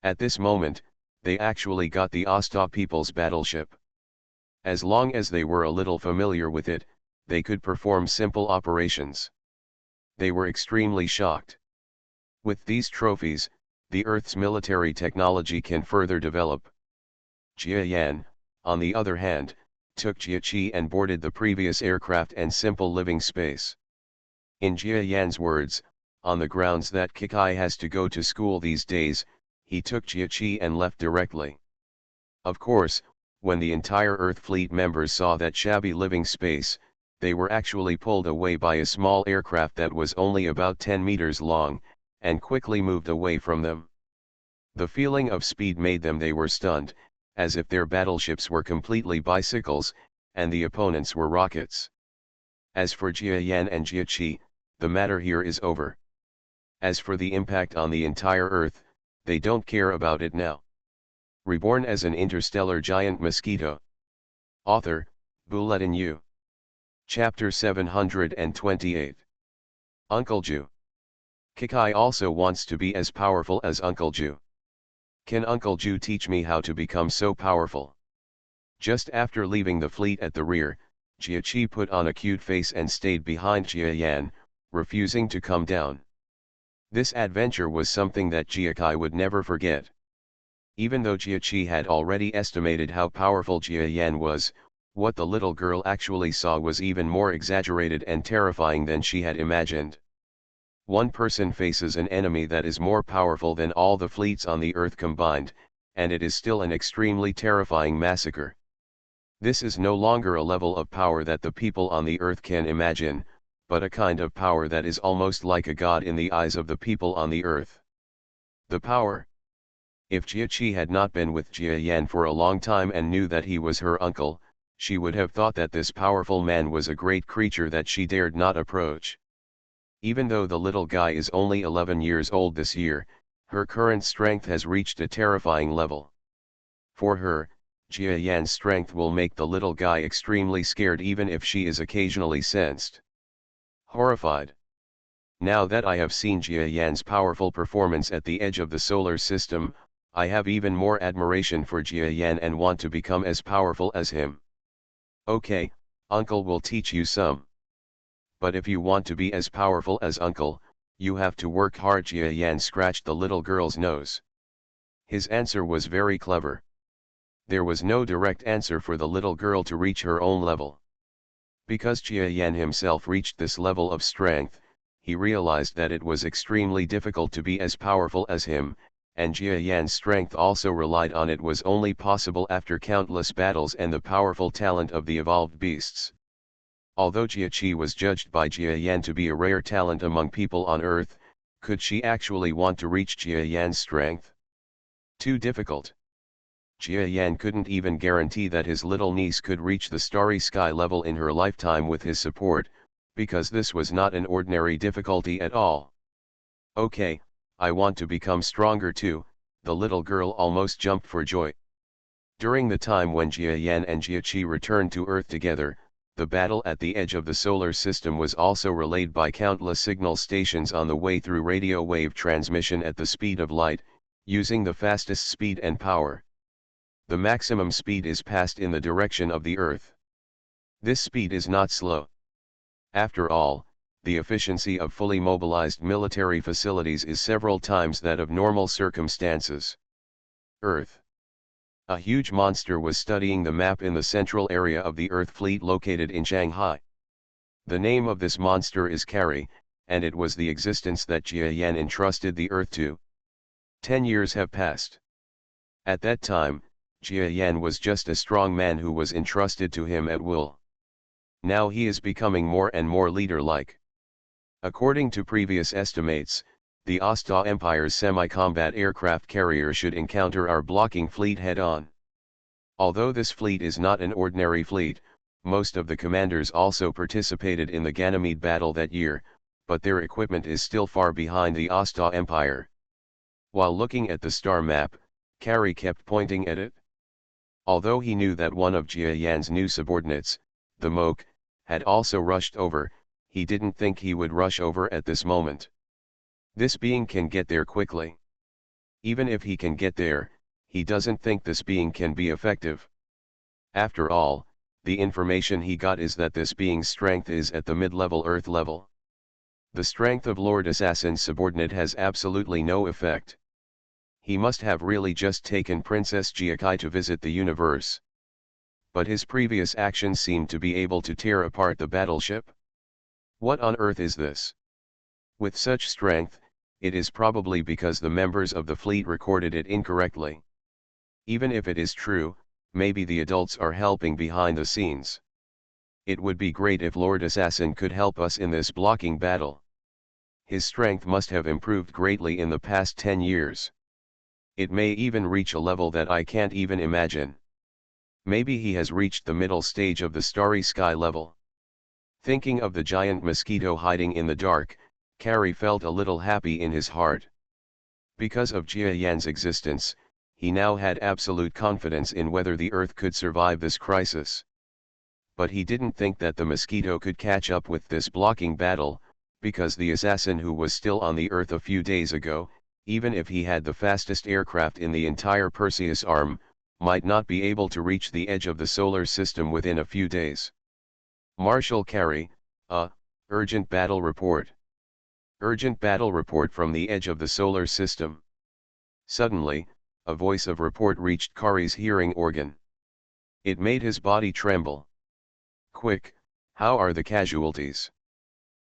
Speaker 1: At this moment, they actually got the Osta people's battleship. As long as they were a little familiar with it, they could perform simple operations. They were extremely shocked. With these trophies, the Earth's military technology can further develop. Jia Yan, on the other hand, took Jia Qi and boarded the previous aircraft and simple living space. In Jia Yan's words, on the grounds that Kikai has to go to school these days, he took Jia Qi and left directly. Of course, when the entire Earth fleet members saw that shabby living space, they were actually pulled away by a small aircraft that was only about 10 meters long, and quickly moved away from them. The feeling of speed made them they were stunned, as if their battleships were completely bicycles, and the opponents were rockets. As for Jia Yan and Jia Qi, the matter here is over. As for the impact on the entire Earth, they don't care about it now. Reborn as an interstellar giant mosquito. Author, Bulletin U. Chapter 728. Uncle Ju. Kikai also wants to be as powerful as Uncle Ju. Can Uncle Ju teach me how to become so powerful? Just after leaving the fleet at the rear, Jia Qi put on a cute face and stayed behind Jia Yan, refusing to come down. This adventure was something that Jia Kai would never forget. Even though Jia Qi had already estimated how powerful Jia Yan was, what the little girl actually saw was even more exaggerated and terrifying than she had imagined. One person faces an enemy that is more powerful than all the fleets on the Earth combined, and it is still an extremely terrifying massacre. This is no longer a level of power that the people on the Earth can imagine, but a kind of power that is almost like a god in the eyes of the people on the Earth. The power. If Jia had not been with Jia Yan for a long time and knew that he was her uncle, she would have thought that this powerful man was a great creature that she dared not approach. Even though the little guy is only 11 years old this year, her current strength has reached a terrifying level. For her, Jia Yan's strength will make the little guy extremely scared even if she is occasionally sensed. Horrified. Now that I have seen Jia Yan's powerful performance at the edge of the solar system, I have even more admiration for Jia Yan and want to become as powerful as him. Okay, Uncle will teach you some. But if you want to be as powerful as Uncle, you have to work hard. Jia Yan scratched the little girl's nose. His answer was very clever. There was no direct answer for the little girl to reach her own level. Because Jia Yan himself reached this level of strength, he realized that it was extremely difficult to be as powerful as him, and Jia Yan's strength also relied on it was only possible after countless battles and the powerful talent of the evolved beasts. Although Jia was judged by Jia Yan to be a rare talent among people on Earth, could she actually want to reach Jia Yan's strength? Too difficult. Jia Yan couldn't even guarantee that his little niece could reach the starry sky level in her lifetime with his support, because this was not an ordinary difficulty at all. Okay, I want to become stronger too, the little girl almost jumped for joy. During the time when Jia Yan and Jia returned to Earth together, the battle at the edge of the solar system was also relayed by countless signal stations on the way through radio wave transmission at the speed of light, using the fastest speed and power. The maximum speed is passed in the direction of the Earth. This speed is not slow. After all, the efficiency of fully mobilized military facilities is several times that of normal circumstances. Earth. A huge monster was studying the map in the central area of the Earth fleet located in Shanghai. The name of this monster is Carrie, and it was the existence that Jia Yan entrusted the Earth to. 10 years have passed. At that time, Jia Yan was just a strong man who was entrusted to him at will. Now he is becoming more and more leader-like. According to previous estimates, the Asta Empire's semi-combat aircraft carrier should encounter our blocking fleet head-on. Although this fleet is not an ordinary fleet, most of the commanders also participated in the Ganymede battle that year, but their equipment is still far behind the Asta Empire. While looking at the star map, Carrie kept pointing at it. Although he knew that one of Jia Yan's new subordinates, the Moke, had also rushed over, he didn't think he would rush over at this moment. This being can get there quickly. Even if he can get there, he doesn't think this being can be effective. After all, the information he got is that this being's strength is at the mid-level Earth level. The strength of Lord Assassin's subordinate has absolutely no effect. He must have really just taken Princess Jia to visit the universe. But his previous actions seemed to be able to tear apart the battleship. What on earth is this? With such strength, it is probably because the members of the fleet recorded it incorrectly. Even if it is true, maybe the adults are helping behind the scenes. It would be great if Lord Assassin could help us in this blocking battle. His strength must have improved greatly in the past 10 years. It may even reach a level that I can't even imagine. Maybe he has reached the middle stage of the starry sky level. Thinking of the giant mosquito hiding in the dark, Carrie felt a little happy in his heart. Because of Jia Yan's existence, he now had absolute confidence in whether the Earth could survive this crisis. But he didn't think that the mosquito could catch up with this blocking battle, because the assassin who was still on the Earth a few days ago, even if he had the fastest aircraft in the entire Perseus arm, might not be able to reach the edge of the solar system within a few days. Marshal Carrie, urgent battle report. Urgent battle report from the edge of the solar system. Suddenly, a voice of report reached Carrie's hearing organ. It made his body tremble. Quick, how are the casualties?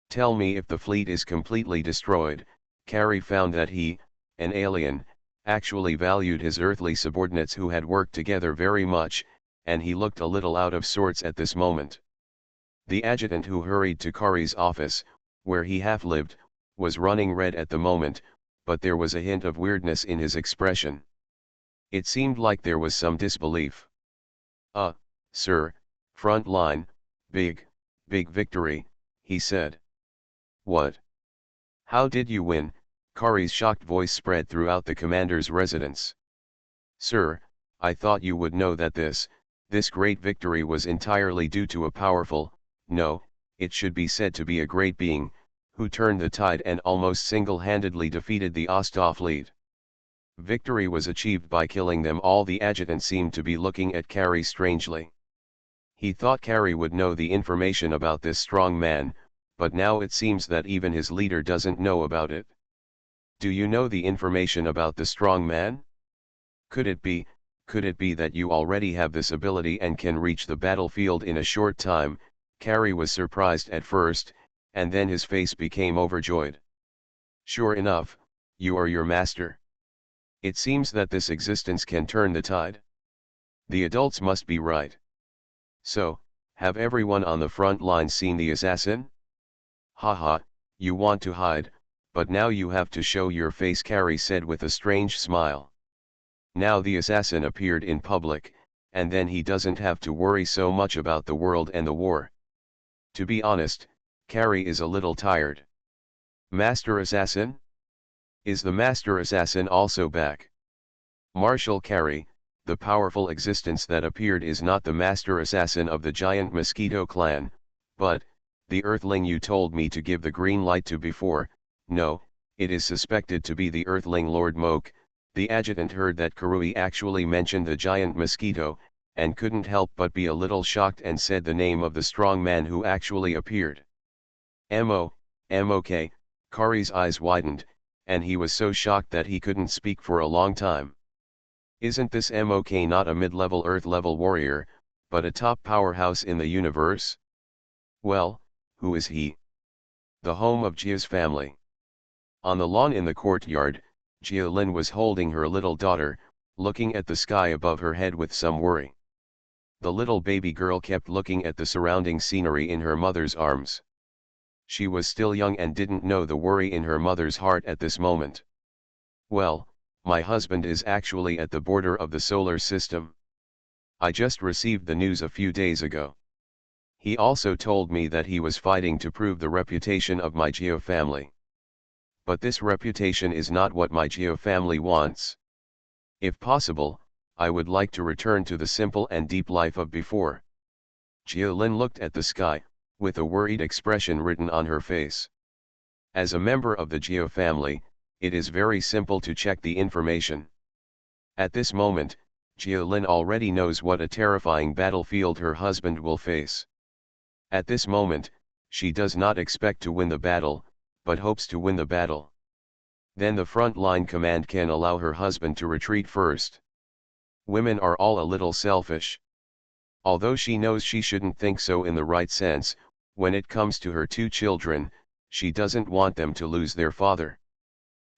Speaker 1: Tell me if the fleet is completely destroyed. Carrie found that he, an alien, actually valued his earthly subordinates who had worked together very much, and he looked a little out of sorts at this moment. The adjutant who hurried to Carrie's office, where he half lived, was running red at the moment, but there was a hint of weirdness in his expression. It seemed like there was some disbelief. Sir, front line, big victory, he said. What? How did you win? Kari's shocked voice spread throughout the commander's residence. Sir, I thought you would know that this great victory was entirely due to a powerful, no, it should be said to be a great being, who turned the tide and almost single-handedly defeated the Ostov fleet. Victory was achieved by killing them all. The adjutant seemed to be looking at Kari strangely. He thought Kari would know the information about this strong man, but now it seems that even his leader doesn't know about it. Do you know the information about the strong man? Could it be that you already have this ability and can reach the battlefield in a short time? Kari was surprised at first, and then his face became overjoyed. Sure enough, you are your master. It seems that this existence can turn the tide. The adults must be right. So, have everyone on the front line seen the assassin? Haha, you want to hide, but now you have to show your face, Kari said with a strange smile. Now the assassin appeared in public, and then he doesn't have to worry so much about the world and the war. To be honest, Kari is a little tired. Master Assassin? Is the Master Assassin also back? Marshal Kari, the powerful existence that appeared, is not the Master Assassin of the giant Mosquito clan, but the Earthling you told me to give the green light to before. No, it is suspected to be the Earthling Lord Moke. The adjutant heard that Karui actually mentioned the giant Mosquito, and couldn't help but be a little shocked and said the name of the strong man who actually appeared. M.O.K., Kari's eyes widened, and he was so shocked that he couldn't speak for a long time. Isn't this M.O.K. not a mid-level Earth-level warrior, but a top powerhouse in the universe? Well, who is he? The home of Jia's family. On the lawn in the courtyard, Jia Lin was holding her little daughter, looking at the sky above her head with some worry. The little baby girl kept looking at the surrounding scenery in her mother's arms. She was still young and didn't know the worry in her mother's heart at this moment. Well, my husband is actually at the border of the solar system. I just received the news a few days ago. He also told me that he was fighting to prove the reputation of my Geo family. But this reputation is not what my Geo family wants. If possible, I would like to return to the simple and deep life of before. Geo Lin looked at the sky, with a worried expression written on her face. As a member of the Geo family, it is very simple to check the information. At this moment, Geo Lin already knows what a terrifying battlefield her husband will face. At this moment, she does not expect to win the battle, but hopes to win the battle. Then the front line command can allow her husband to retreat first. Women are all a little selfish. Although she knows she shouldn't think so in the right sense, when it comes to her two children, she doesn't want them to lose their father.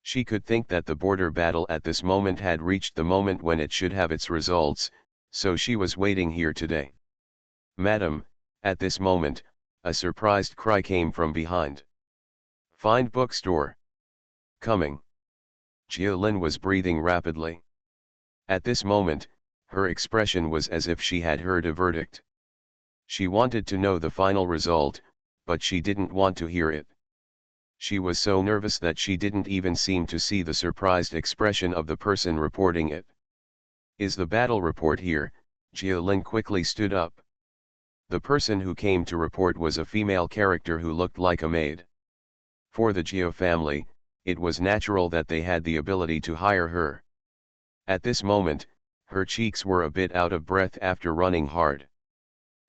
Speaker 1: She could think that the border battle at this moment had reached the moment when it should have its results, so she was waiting here today. Madam, at this moment, a surprised cry came from behind. Find bookstore. Coming. Jia Lin was breathing rapidly. At this moment, her expression was as if she had heard a verdict. She wanted to know the final result, but she didn't want to hear it. She was so nervous that she didn't even seem to see the surprised expression of the person reporting it. Is the battle report here? Jia Lin quickly stood up. The person who came to report was a female character who looked like a maid. For the Geo family, it was natural that they had the ability to hire her. At this moment, her cheeks were a bit out of breath after running hard.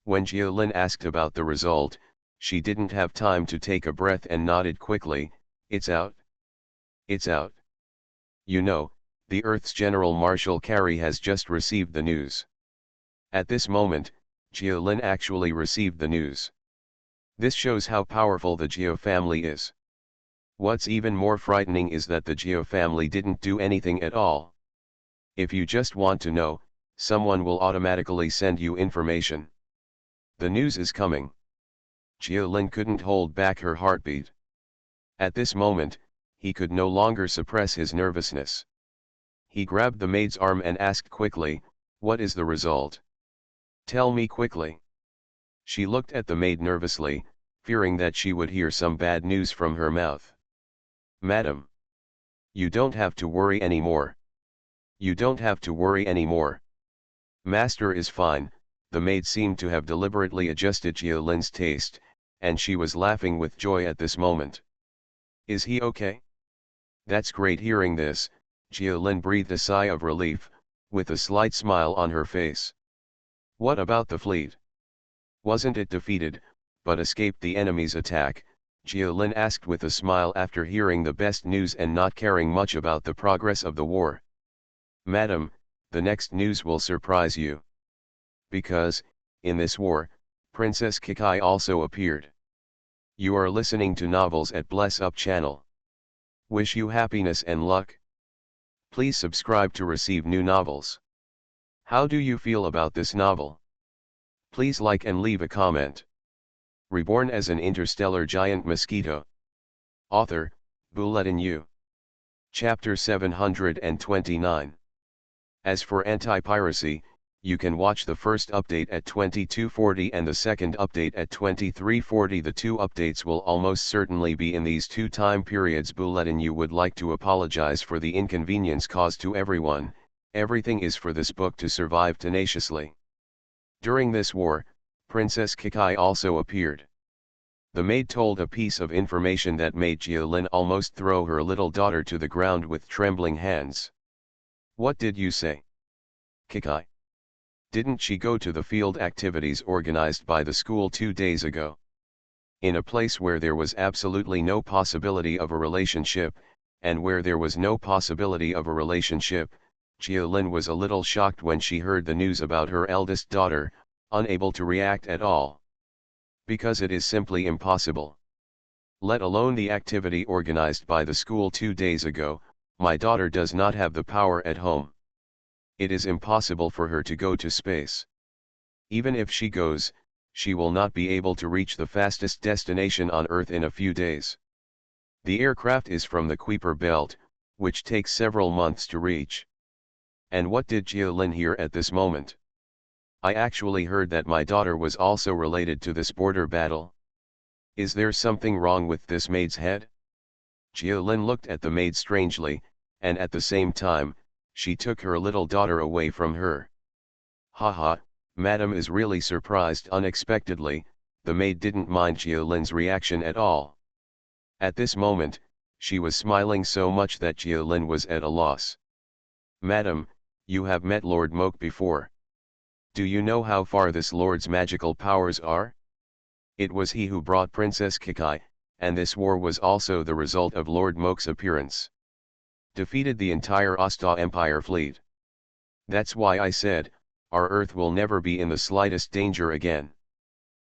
Speaker 1: When Jia Lin asked about the result, she didn't have time to take a breath and nodded quickly. It's out. It's out. You know, the Earth's General Marshal Kari has just received the news. At this moment, Jia Lin actually received the news. This shows how powerful the Geo family is. What's even more frightening is that the Geo family didn't do anything at all. If you just want to know, someone will automatically send you information. The news is coming. Jia Lin couldn't hold back her heartbeat. At this moment, he could no longer suppress his nervousness. He grabbed the maid's arm and asked quickly, "What is the result? Tell me quickly." She looked at the maid nervously, fearing that she would hear some bad news from her mouth. "Madam, you don't have to worry anymore. You don't have to worry anymore. Master is fine." The maid seemed to have deliberately adjusted Jiolin's taste, and she was laughing with joy at this moment. "Is he okay?" "That's great." Hearing this, Jiolin breathed a sigh of relief, with a slight smile on her face. "What about the fleet? Wasn't it defeated, but escaped the enemy's attack?" Jiolin asked with a smile after hearing the best news and not caring much about the progress of the war. "Madam, the next news will surprise you. Because, in this war, Princess Kikai also appeared." You are listening to Novels at Bless Up channel. Wish you happiness and luck. Please subscribe to receive new novels. How do you feel about this novel? Please like and leave a comment. Reborn as an interstellar giant mosquito. Author, Bulletin U. Chapter 729. As for anti-piracy, you can watch the first update at 2240 and the second update at 2340. The two updates will almost certainly be in these two time periods. Bulletin U would like to apologize for the inconvenience caused to everyone. Everything is for this book to survive tenaciously. During this war, Princess Kikai also appeared. The maid told a piece of information that made Jiolin almost throw her little daughter to the ground with trembling hands. "What did you say? Kikai? Didn't she go to the field activities organized by the school 2 days ago? In a place where there was absolutely no possibility of a relationship, and where there was no possibility of a relationship, Jiolin was a little shocked when she heard the news about her eldest daughter, unable to react at all. Because it is simply impossible. Let alone the activity organized by the school 2 days ago, my daughter does not have the power at home. It is impossible for her to go to space. Even if she goes, she will not be able to reach the fastest destination on Earth in a few days. The aircraft is from the Kuiper belt, which takes several months to reach." And what did Jiolin hear at this moment? "I actually heard that my daughter was also related to this border battle. Is there something wrong with this maid's head?" Jiolin looked at the maid strangely, and at the same time, she took her little daughter away from her. "Haha, Madam is really surprised." Unexpectedly, the maid didn't mind Jiolin's reaction at all. At this moment, she was smiling so much that Jiolin was at a loss. "Madam, you have met Lord Moke before. Do you know how far this lord's magical powers are? It was he who brought Princess Kikai, and this war was also the result of Lord Moke's appearance. Defeated the entire Asta Empire fleet. That's why I said, our Earth will never be in the slightest danger again."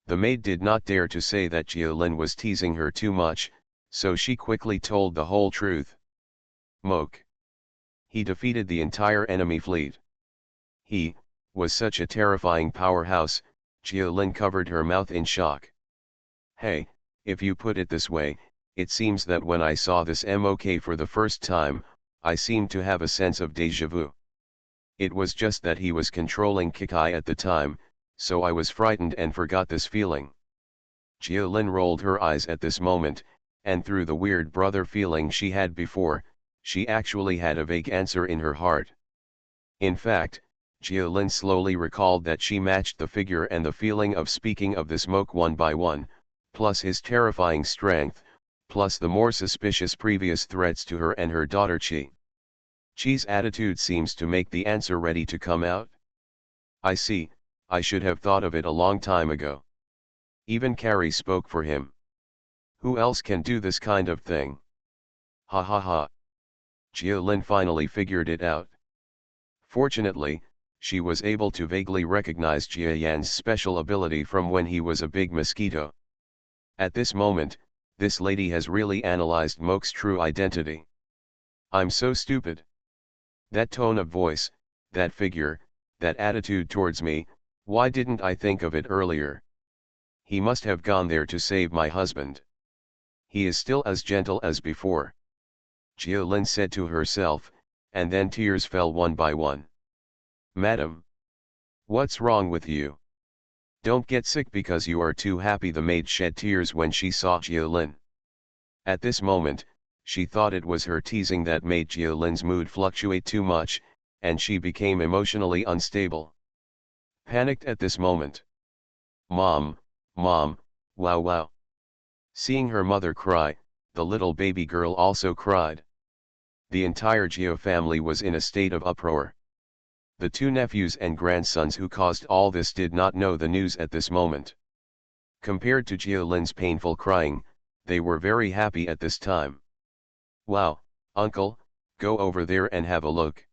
Speaker 1: The maid did not dare to say that Jiolin was teasing her too much, so she quickly told the whole truth. "Moke. He defeated the entire enemy fleet. He was such a terrifying powerhouse." Jiolin covered her mouth in shock. "Hey, if you put it this way, it seems that when I saw this MOK for the first time, I seemed to have a sense of déjà vu. It was just that he was controlling Kikai at the time, so I was frightened and forgot this feeling." Jiolin rolled her eyes at this moment, and through the weird brother feeling she had before, she actually had a vague answer in her heart. In fact, Jiolin slowly recalled that she matched the figure and the feeling of speaking of this Moke one by one, plus his terrifying strength, plus the more suspicious previous threats to her and her daughter Chi. Chi's attitude seems to make the answer ready to come out. "I see, I should have thought of it a long time ago. Even Carrie spoke for him. Who else can do this kind of thing? Ha ha ha." Jiolin finally figured it out. Fortunately, she was able to vaguely recognize Jia Yan's special ability from when he was a big mosquito. At this moment, this lady has really analyzed Moke's true identity. "I'm so stupid. That tone of voice, that figure, that attitude towards me, why didn't I think of it earlier? He must have gone there to save my husband. He is still as gentle as before." Jiolin said to herself, and then tears fell one by one. "Madam, what's wrong with you? Don't get sick because you are too happy." The maid shed tears when she saw Jialin. At this moment, she thought it was her teasing that made Jialin's mood fluctuate too much, and she became emotionally unstable. Panicked at this moment. "Mom, Mom, wow wow." Seeing her mother cry, the little baby girl also cried. The entire Jia family was in a state of uproar. The two nephews and grandsons who caused all this did not know the news at this moment. Compared to Jialin's painful crying, they were very happy at this time. "Wow, uncle, go over there and have a look.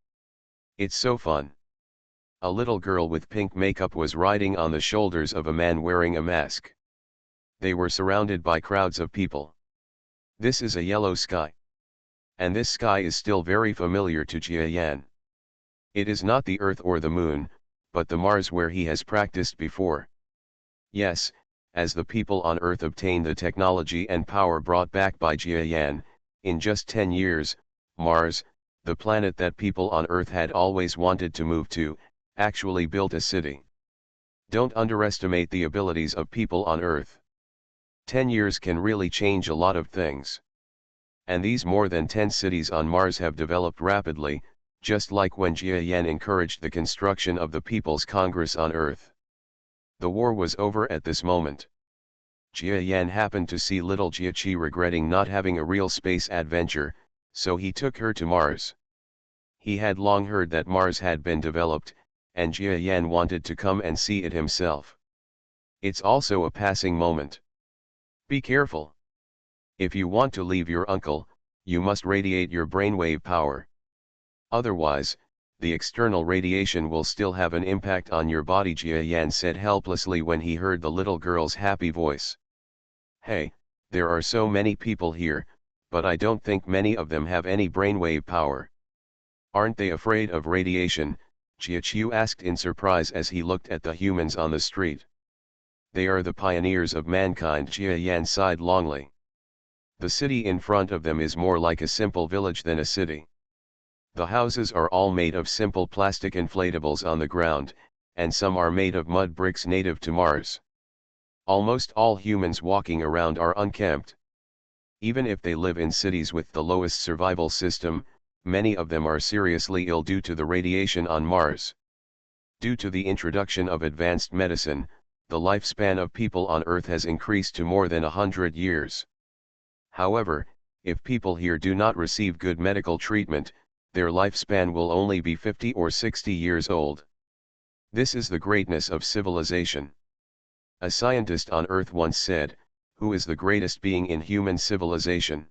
Speaker 1: It's so fun." A little girl with pink makeup was riding on the shoulders of a man wearing a mask. They were surrounded by crowds of people. This is a yellow sky. And this sky is still very familiar to Jia Yan. It is not the Earth or the Moon, but the Mars where he has practiced before. Yes, as the people on Earth obtain the technology and power brought back by Jia Yan, in just 10 years, Mars, the planet that people on Earth had always wanted to move to, actually built a city. Don't underestimate the abilities of people on Earth. 10 years can really change a lot of things. And these more than 10 cities on Mars have developed rapidly, just like when Jia Yan encouraged the construction of the People's Congress on Earth. The war was over at this moment. Jia Yan happened to see little Jia Qi regretting not having a real space adventure, so he took her to Mars. He had long heard that Mars had been developed, and Jia Yan wanted to come and see it himself. It's also a passing moment. Be careful. If you want to leave your uncle, you must radiate your brainwave power. Otherwise, the external radiation will still have an impact on your body, Jia Yan said helplessly when he heard the little girl's happy voice. Hey, there are so many people here, but I don't think many of them have any brainwave power. Aren't they afraid of radiation? Jia Qiu asked in surprise as he looked at the humans on the street. They are the pioneers of mankind, Jia Yan sighed longly. The city in front of them is more like a simple village than a city. The houses are all made of simple plastic inflatables on the ground, and some are made of mud bricks native to Mars. Almost all humans walking around are unkempt. Even if they live in cities with the lowest survival system, many of them are seriously ill due to the radiation on Mars. Due to the introduction of advanced medicine, the lifespan of people on Earth has increased to more than 100 years. However, if people here do not receive good medical treatment, their lifespan will only be 50 or 60 years old. This is the greatness of civilization. A scientist on Earth once said, "Who is the greatest being in human civilization?"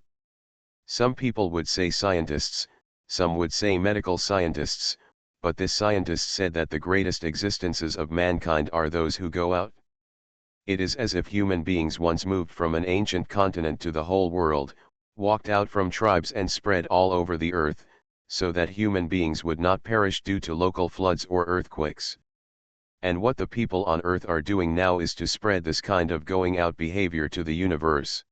Speaker 1: Some people would say scientists, some would say medical scientists, but this scientist said that the greatest existences of mankind are those who go out. It is as if human beings once moved from an ancient continent to the whole world, walked out from tribes and spread all over the earth, so that human beings would not perish due to local floods or earthquakes. And what the people on Earth are doing now is to spread this kind of going out behavior to the universe.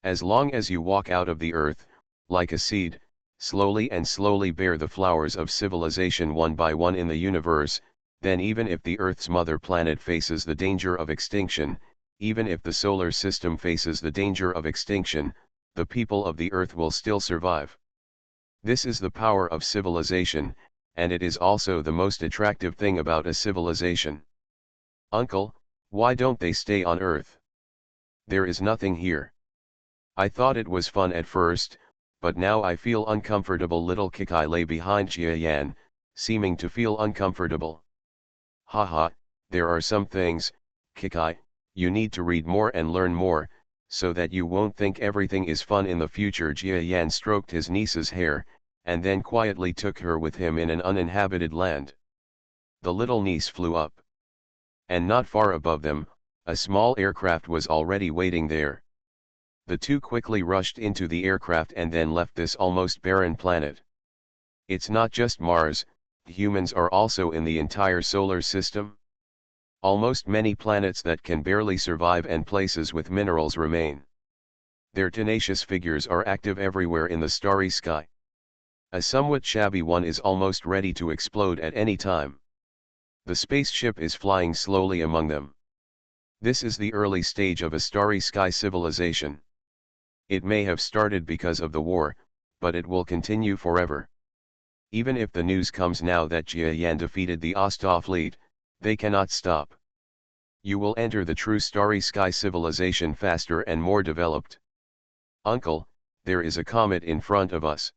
Speaker 1: As long as you walk out of the earth, like a seed, slowly and slowly bear the flowers of civilization one by one in the universe, then even if the Earth's mother planet faces the danger of extinction, even if the solar system faces the danger of extinction, the people of the Earth will still survive. This is the power of civilization, and it is also the most attractive thing about a civilization. Uncle, why don't they stay on Earth? There is nothing here. I thought it was fun at first, but now I feel uncomfortable. Little Kikai lay behind Jia Yan, seeming to feel uncomfortable. Haha, there are some things, Kikai, you need to read more and learn more, so that you won't think everything is fun in the future. Jia Yan stroked his niece's hair, and then quietly took her with him in an uninhabited land. The little niece flew up. And not far above them, a small aircraft was already waiting there. The two quickly rushed into the aircraft and then left this almost barren planet. It's not just Mars, humans are also in the entire solar system. Almost many planets that can barely survive and places with minerals remain. Their tenacious figures are active everywhere in the starry sky. A somewhat shabby one is almost ready to explode at any time. The spaceship is flying slowly among them. This is the early stage of a starry sky civilization. It may have started because of the war, but it will continue forever. Even if the news comes now that Jia Yan defeated the Asta fleet, they cannot stop. You will enter the true starry sky civilization faster and more developed. Uncle, there is a comet in front of us.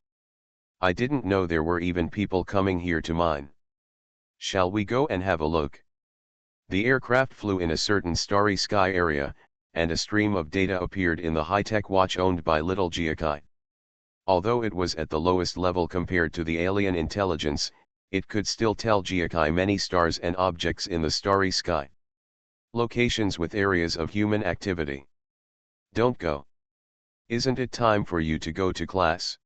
Speaker 1: I didn't know there were even people coming here to mine. Shall we go and have a look? The aircraft flew in a certain starry sky area, and a stream of data appeared in the high-tech watch owned by little Jiakai. Although it was at the lowest level compared to the alien intelligence, it could still tell Jiakai many stars and objects in the starry sky. Locations with areas of human activity. Don't go. Isn't it time for you to go to class?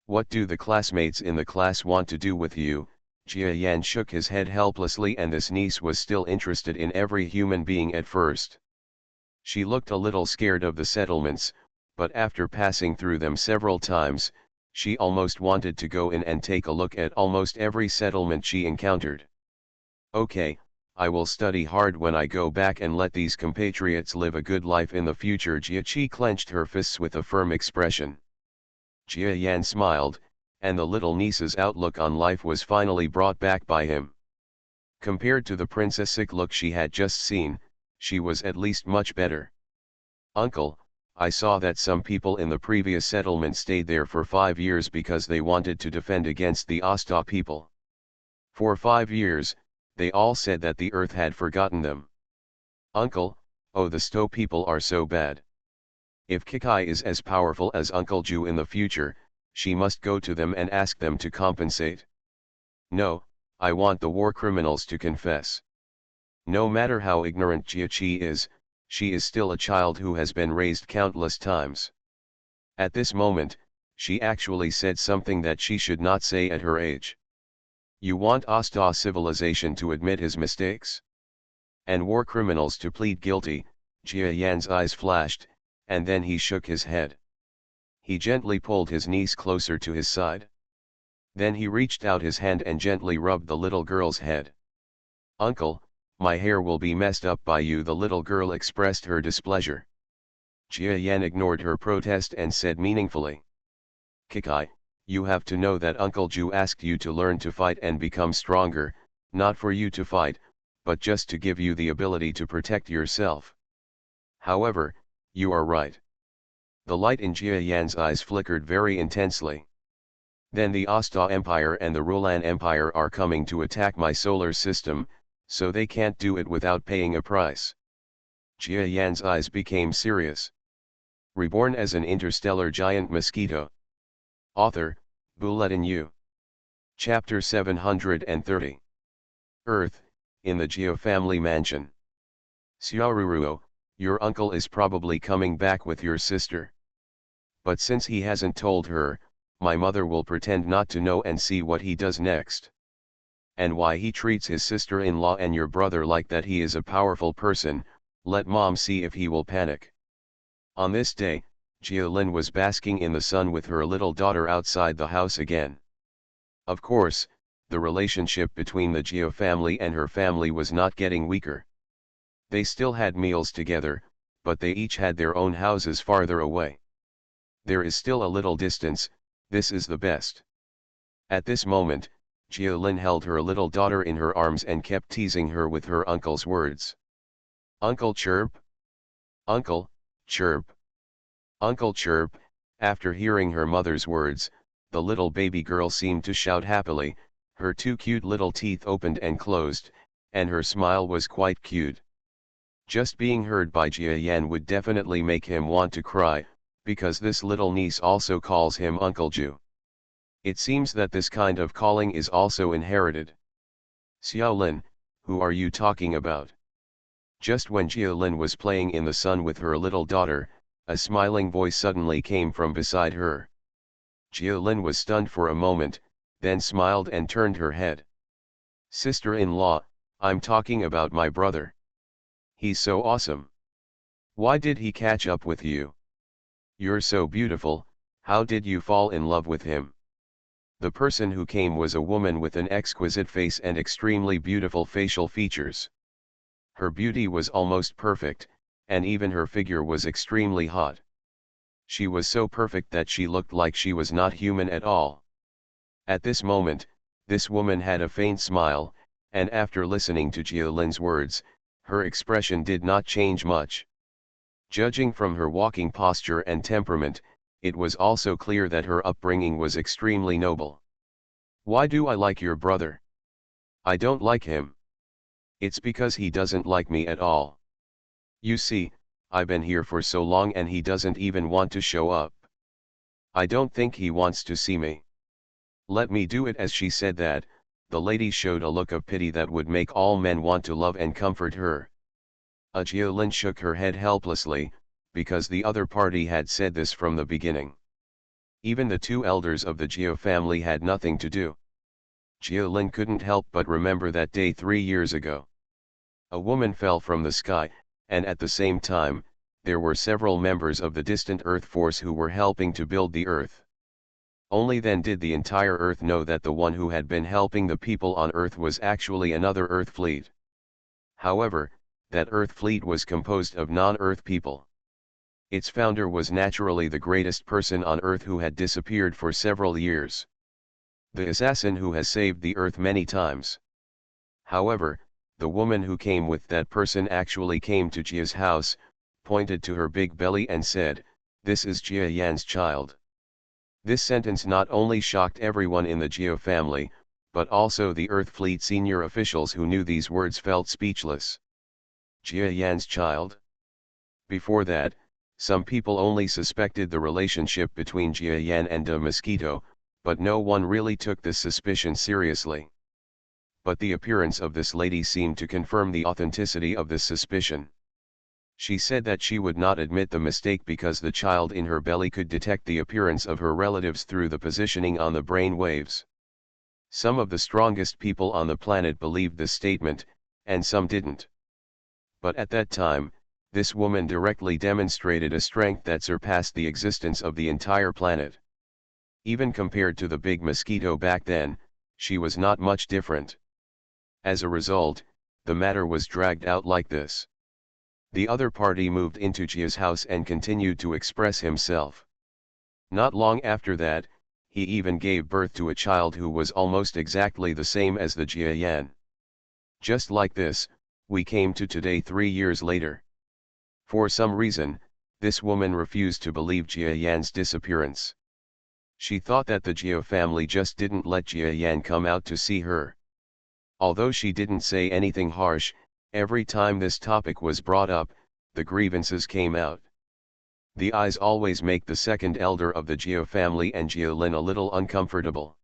Speaker 1: What do the classmates in the class want to do with you? Jia Yan shook his head helplessly, and this niece was still interested in every human being at first. She looked a little scared of the settlements, but after passing through them several times, she almost wanted to go in and take a look at almost every settlement she encountered. Okay, I will study hard when I go back and let these compatriots live a good life in the future. Jia Qi clenched her fists with a firm expression. Jia Yan smiled, and the little niece's outlook on life was finally brought back by him. Compared to the princessic look she had just seen, she was at least much better. Uncle, I saw that some people in the previous settlement stayed there for 5 years because they wanted to defend against the Asta people. For 5 years, they all said that the earth had forgotten them. Uncle, oh, the Sto people are so bad. If Kikai is as powerful as Uncle Ju in the future, she must go to them and ask them to compensate. No, I want the war criminals to confess. No matter how ignorant Jia Qi is, she is still a child who has been raised countless times. At this moment, she actually said something that she should not say at her age. You want Asta civilization to admit his mistakes? And war criminals to plead guilty? Jia Yan's eyes flashed, and then he shook his head. He gently pulled his niece closer to his side. Then he reached out his hand and gently rubbed the little girl's head. Uncle, my hair will be messed up by you. The little girl expressed her displeasure. Jia Yan ignored her protest and said meaningfully. Kikai, you have to know that Uncle Ju asked you to learn to fight and become stronger, not for you to fight, but just to give you the ability to protect yourself. However, you are right. The light in Jia Yan's eyes flickered very intensely. Then the Asta Empire and the Rulan Empire are coming to attack my solar system, so they can't do it without paying a price. Jia Yan's eyes became serious. Reborn as an interstellar giant mosquito. Author, Buletin Yu. Chapter 730. Earth, in the Jia family mansion. Xiaoruruo, your uncle is probably coming back with your sister. But since he hasn't told her, my mother will pretend not to know and see what he does next. And why he treats his sister-in-law and your brother like that he is a powerful person, let mom see if he will panic. On this day, Jia Lin was basking in the sun with her little daughter outside the house again. Of course, the relationship between the Jia family and her family was not getting weaker. They still had meals together, but they each had their own houses farther away. There is still a little distance, this is the best. At this moment, Jia Lin held her little daughter in her arms and kept teasing her with her uncle's words. Uncle chirp. Uncle, chirp. Uncle chirp. After hearing her mother's words, the little baby girl seemed to shout happily, her two cute little teeth opened and closed, and her smile was quite cute. Just being heard by Jia Yan would definitely make him want to cry, because this little niece also calls him Uncle Ju. It seems that this kind of calling is also inherited. Xiao Lin, who are you talking about? Just when Jia Lin was playing in the sun with her little daughter, a smiling voice suddenly came from beside her. Jia Lin was stunned for a moment, then smiled and turned her head. Sister-in-law, I'm talking about my brother. He's so awesome. Why did he catch up with you? You're so beautiful, how did you fall in love with him? The person who came was a woman with an exquisite face and extremely beautiful facial features. Her beauty was almost perfect, and even her figure was extremely hot. She was so perfect that she looked like she was not human at all. At this moment, this woman had a faint smile, and after listening to Jia Lin's words, her expression did not change much. Judging from her walking posture and temperament, it was also clear that her upbringing was extremely noble. "Why do I like your brother? I don't like him. It's because he doesn't like me at all. You see, I've been here for so long and he doesn't even want to show up. I don't think he wants to see me. Let me do it." As she said that, the lady showed a look of pity that would make all men want to love and comfort her. Jia Lin shook her head helplessly, because the other party had said this from the beginning. Even the two elders of the Jia family had nothing to do. Jia Lin couldn't help but remember that day 3 years ago. A woman fell from the sky, and at the same time, there were several members of the distant Earth force who were helping to build the Earth. Only then did the entire Earth know that the one who had been helping the people on Earth was actually another Earth fleet. However, that Earth fleet was composed of non-Earth people. Its founder was naturally the greatest person on Earth who had disappeared for several years. The assassin who has saved the Earth many times. However, the woman who came with that person actually came to Jia's house, pointed to her big belly and said, "This is Jia Yan's child." This sentence not only shocked everyone in the Jia family, but also the Earth fleet senior officials who knew these words felt speechless. Jia Yan's child? Before that, some people only suspected the relationship between Jia Yan and the Mosquito, but no one really took this suspicion seriously. But the appearance of this lady seemed to confirm the authenticity of this suspicion. She said that she would not admit the mistake because the child in her belly could detect the appearance of her relatives through the positioning on the brain waves. Some of the strongest people on the planet believed this statement, and some didn't. But at that time, this woman directly demonstrated a strength that surpassed the existence of the entire planet. Even compared to the big Mosquito back then, she was not much different. As a result, the matter was dragged out like this. The other party moved into Jia's house and continued to express himself. Not long after that, he even gave birth to a child who was almost exactly the same as the Jia Yan. Just like this, we came to today 3 years later. For some reason, this woman refused to believe Jia Yan's disappearance. She thought that the Jia family just didn't let Jia Yan come out to see her. Although she didn't say anything harsh, every time this topic was brought up, the grievances came out. The eyes always make the second elder of the Jia family and Jia Lin a little uncomfortable.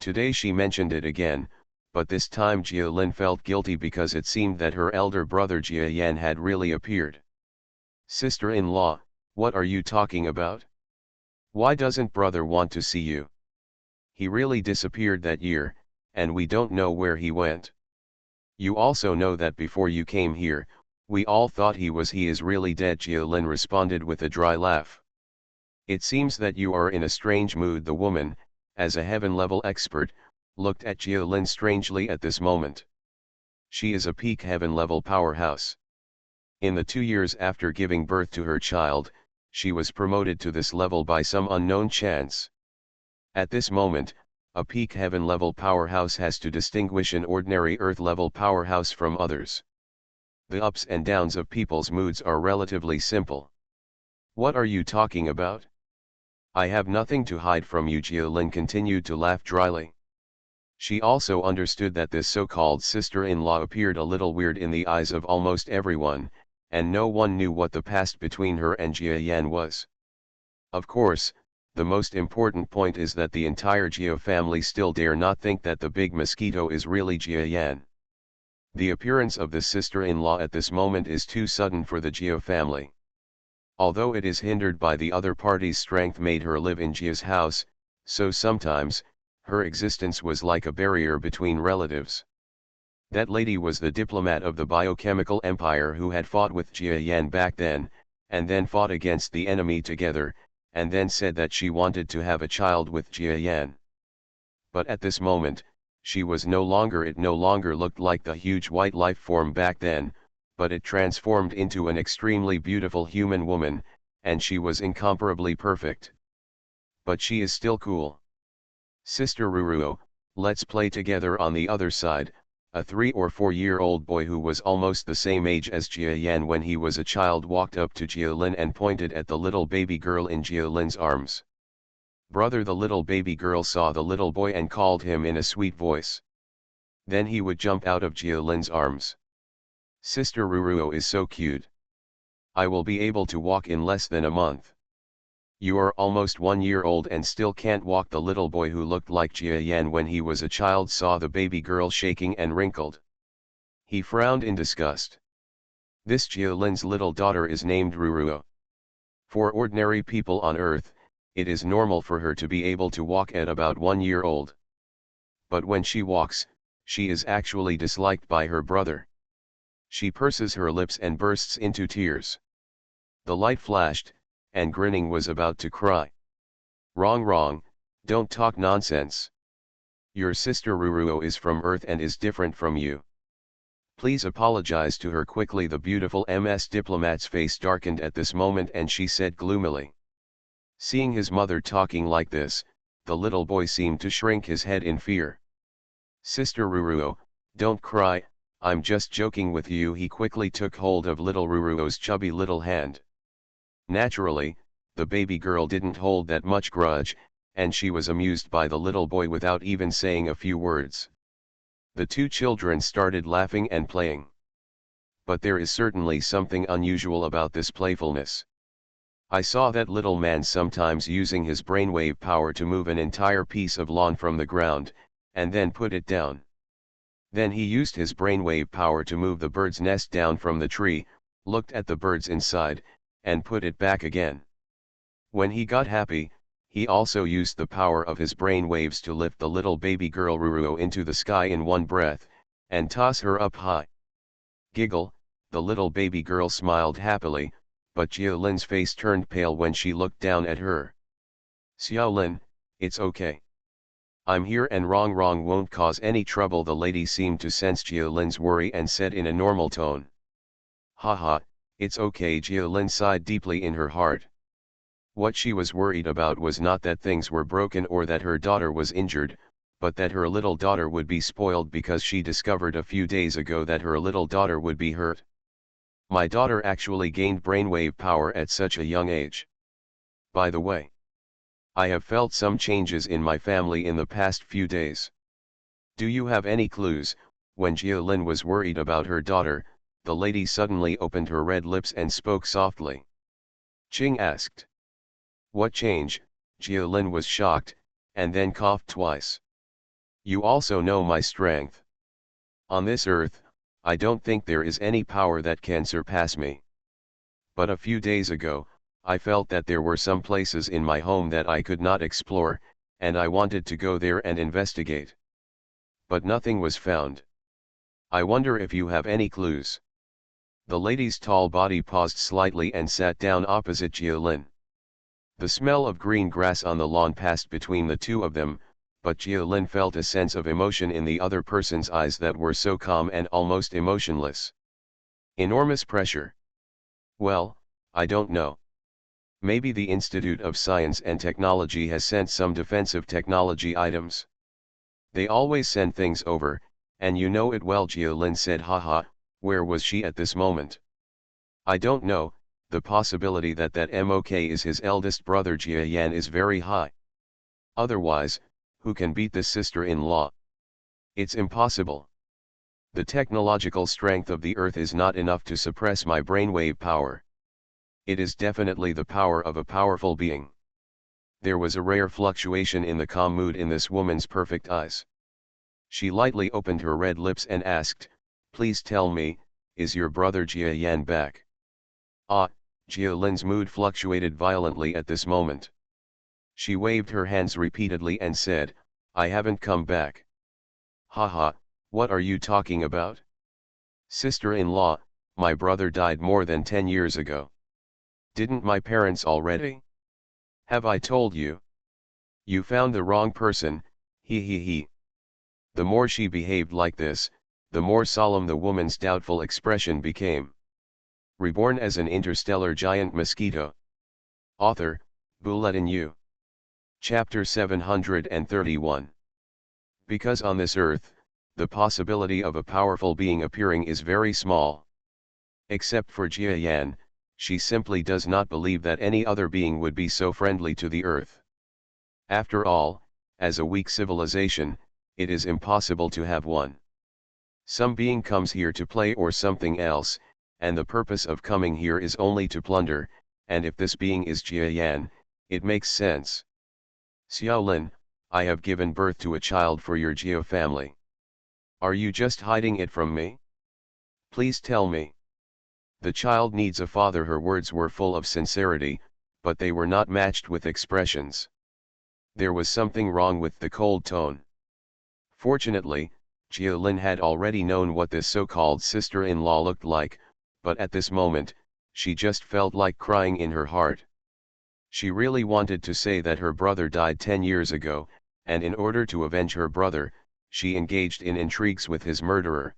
Speaker 1: Today she mentioned it again, but this time Jia Lin felt guilty because it seemed that her elder brother Jia Yan had really appeared. "Sister-in-law, what are you talking about? Why doesn't brother want to see you? He really disappeared that year, and we don't know where he went. You also know that before you came here, we all thought he is really dead." Jia Lin responded with a dry laugh. "It seems that you are in a strange mood." The woman, as a heaven-level expert, looked at Jia Lin strangely at this moment. She is a peak heaven-level powerhouse. In the 2 years after giving birth to her child, she was promoted to this level by some unknown chance. At this moment, a peak heaven-level powerhouse has to distinguish an ordinary earth-level powerhouse from others. The ups and downs of people's moods are relatively simple. "What are you talking about? I have nothing to hide from you." Jia Lin continued to laugh dryly. She also understood that this so-called sister-in-law appeared a little weird in the eyes of almost everyone, and no one knew what the past between her and Jia Yan was. Of course, the most important point is that the entire Jia family still dare not think that the big Mosquito is really Jia Yan. The appearance of the sister-in-law at this moment is too sudden for the Jia family. Although it is hindered by the other party's strength made her live in Jia's house, so sometimes, her existence was like a barrier between relatives. That lady was the diplomat of the biochemical empire who had fought with Jia Yan back then, and then fought against the enemy together, and then said that she wanted to have a child with Jia Yan. But at this moment, she was no longer it no longer looked like the huge white life form back then, but it transformed into an extremely beautiful human woman, and she was incomparably perfect. But she is still cool. Sister Ruruo, let's play together on the other side. A 3 or 4-year-old boy who was almost the same age as Jia Yan when he was a child walked up to Jia Lin and pointed at the little baby girl in Jia Lin's arms. Brother, the little baby girl saw the little boy and called him in a sweet voice. Then he would jump out of Jia Lin's arms. Sister Ruruo is so cute. I will be able to walk in less than a month. You are almost 1 year old and still can't walk. The little boy who looked like Jia Yan when he was a child saw the baby girl shaking and wrinkled. He frowned in disgust. This Jia Lin's little daughter is named Ruruo. For ordinary people on earth, it is normal for her to be able to walk at about 1 year old. But when she walks, she is actually disliked by her brother. She purses her lips and bursts into tears. The light flashed, and grinning was about to cry. Wrong, don't talk nonsense. Your sister Ruruo is from Earth and is different from you. Please apologize to her quickly. The beautiful MS diplomat's face darkened at this moment and she said gloomily. Seeing his mother talking like this, the little boy seemed to shrink his head in fear. Sister Ruruo, don't cry, I'm just joking with you. He quickly took hold of little Ruruo's chubby little hand. Naturally, the baby girl didn't hold that much grudge, and she was amused by the little boy without even saying a few words. The two children started laughing and playing. But there is certainly something unusual about this playfulness. I saw that little man sometimes using his brainwave power to move an entire piece of lawn from the ground, and then put it down. Then he used his brainwave power to move the bird's nest down from the tree, looked at the birds inside, and put it back again. When he got happy, he also used the power of his brain waves to lift the little baby girl Ruruo into the sky in one breath, and toss her up high. Giggle, the little baby girl smiled happily, but Jia Lin's face turned pale when she looked down at her. Xiao Lin, it's okay. I'm here and wrong won't cause any trouble. The lady seemed to sense Jia Lin's worry and said in a normal tone. Haha, it's okay. Jia Lin sighed deeply in her heart. What she was worried about was not that things were broken or that her daughter was injured, but that her little daughter would be spoiled because she discovered a few days ago that her little daughter would be hurt. My daughter actually gained brainwave power at such a young age. By the way, I have felt some changes in my family in the past few days. Do you have any clues? When Jia Lin was worried about her daughter, the lady suddenly opened her red lips and spoke softly. Ching asked. What change? Jia Lin was shocked, and then coughed twice. You also know my strength. On this earth, I don't think there is any power that can surpass me. But a few days ago, I felt that there were some places in my home that I could not explore, and I wanted to go there and investigate. But nothing was found. I wonder if you have any clues. The lady's tall body paused slightly and sat down opposite Jia Lin. The smell of green grass on the lawn passed between the two of them, but Jia Lin felt a sense of emotion in the other person's eyes that were so calm and almost emotionless. Enormous pressure. Well, I don't know. Maybe the Institute of Science and Technology has sent some defensive technology items. They always send things over, and you know it well. Jia Lin said. Haha, where was she at this moment? I don't know, the possibility that Mok is his eldest brother Jia Yan is very high. Otherwise, who can beat this sister-in-law? It's impossible. The technological strength of the earth is not enough to suppress my brainwave power. It is definitely the power of a powerful being. There was a rare fluctuation in the calm mood in this woman's perfect eyes. She lightly opened her red lips and asked, please tell me, is your brother Jia Yan back? Ah, Jia Lin's mood fluctuated violently at this moment. She waved her hands repeatedly and said, I haven't come back. Haha, what are you talking about? Sister-in-law, my brother died more than 10 years ago. Didn't my parents already? Have I told you? You found the wrong person. He he he. The more she behaved like this, the more solemn the woman's doubtful expression became. Reborn as an interstellar giant mosquito. Author, Bulletin U. Chapter 731. Because on this earth, the possibility of a powerful being appearing is very small. Except for Jia Yan, she simply does not believe that any other being would be so friendly to the earth. After all, as a weak civilization, it is impossible to have one. Some being comes here to play or something else, and the purpose of coming here is only to plunder, and if this being is Jia Yan, it makes sense. Xiaolin, I have given birth to a child for your Jia family. Are you just hiding it from me? Please tell me. The child needs a father. Her words were full of sincerity, but they were not matched with expressions. There was something wrong with the cold tone. Fortunately, Jia Lin had already known what this so-called sister-in-law looked like, but at this moment, she just felt like crying in her heart. She really wanted to say that her brother died 10 years ago, and in order to avenge her brother, she engaged in intrigues with his murderer.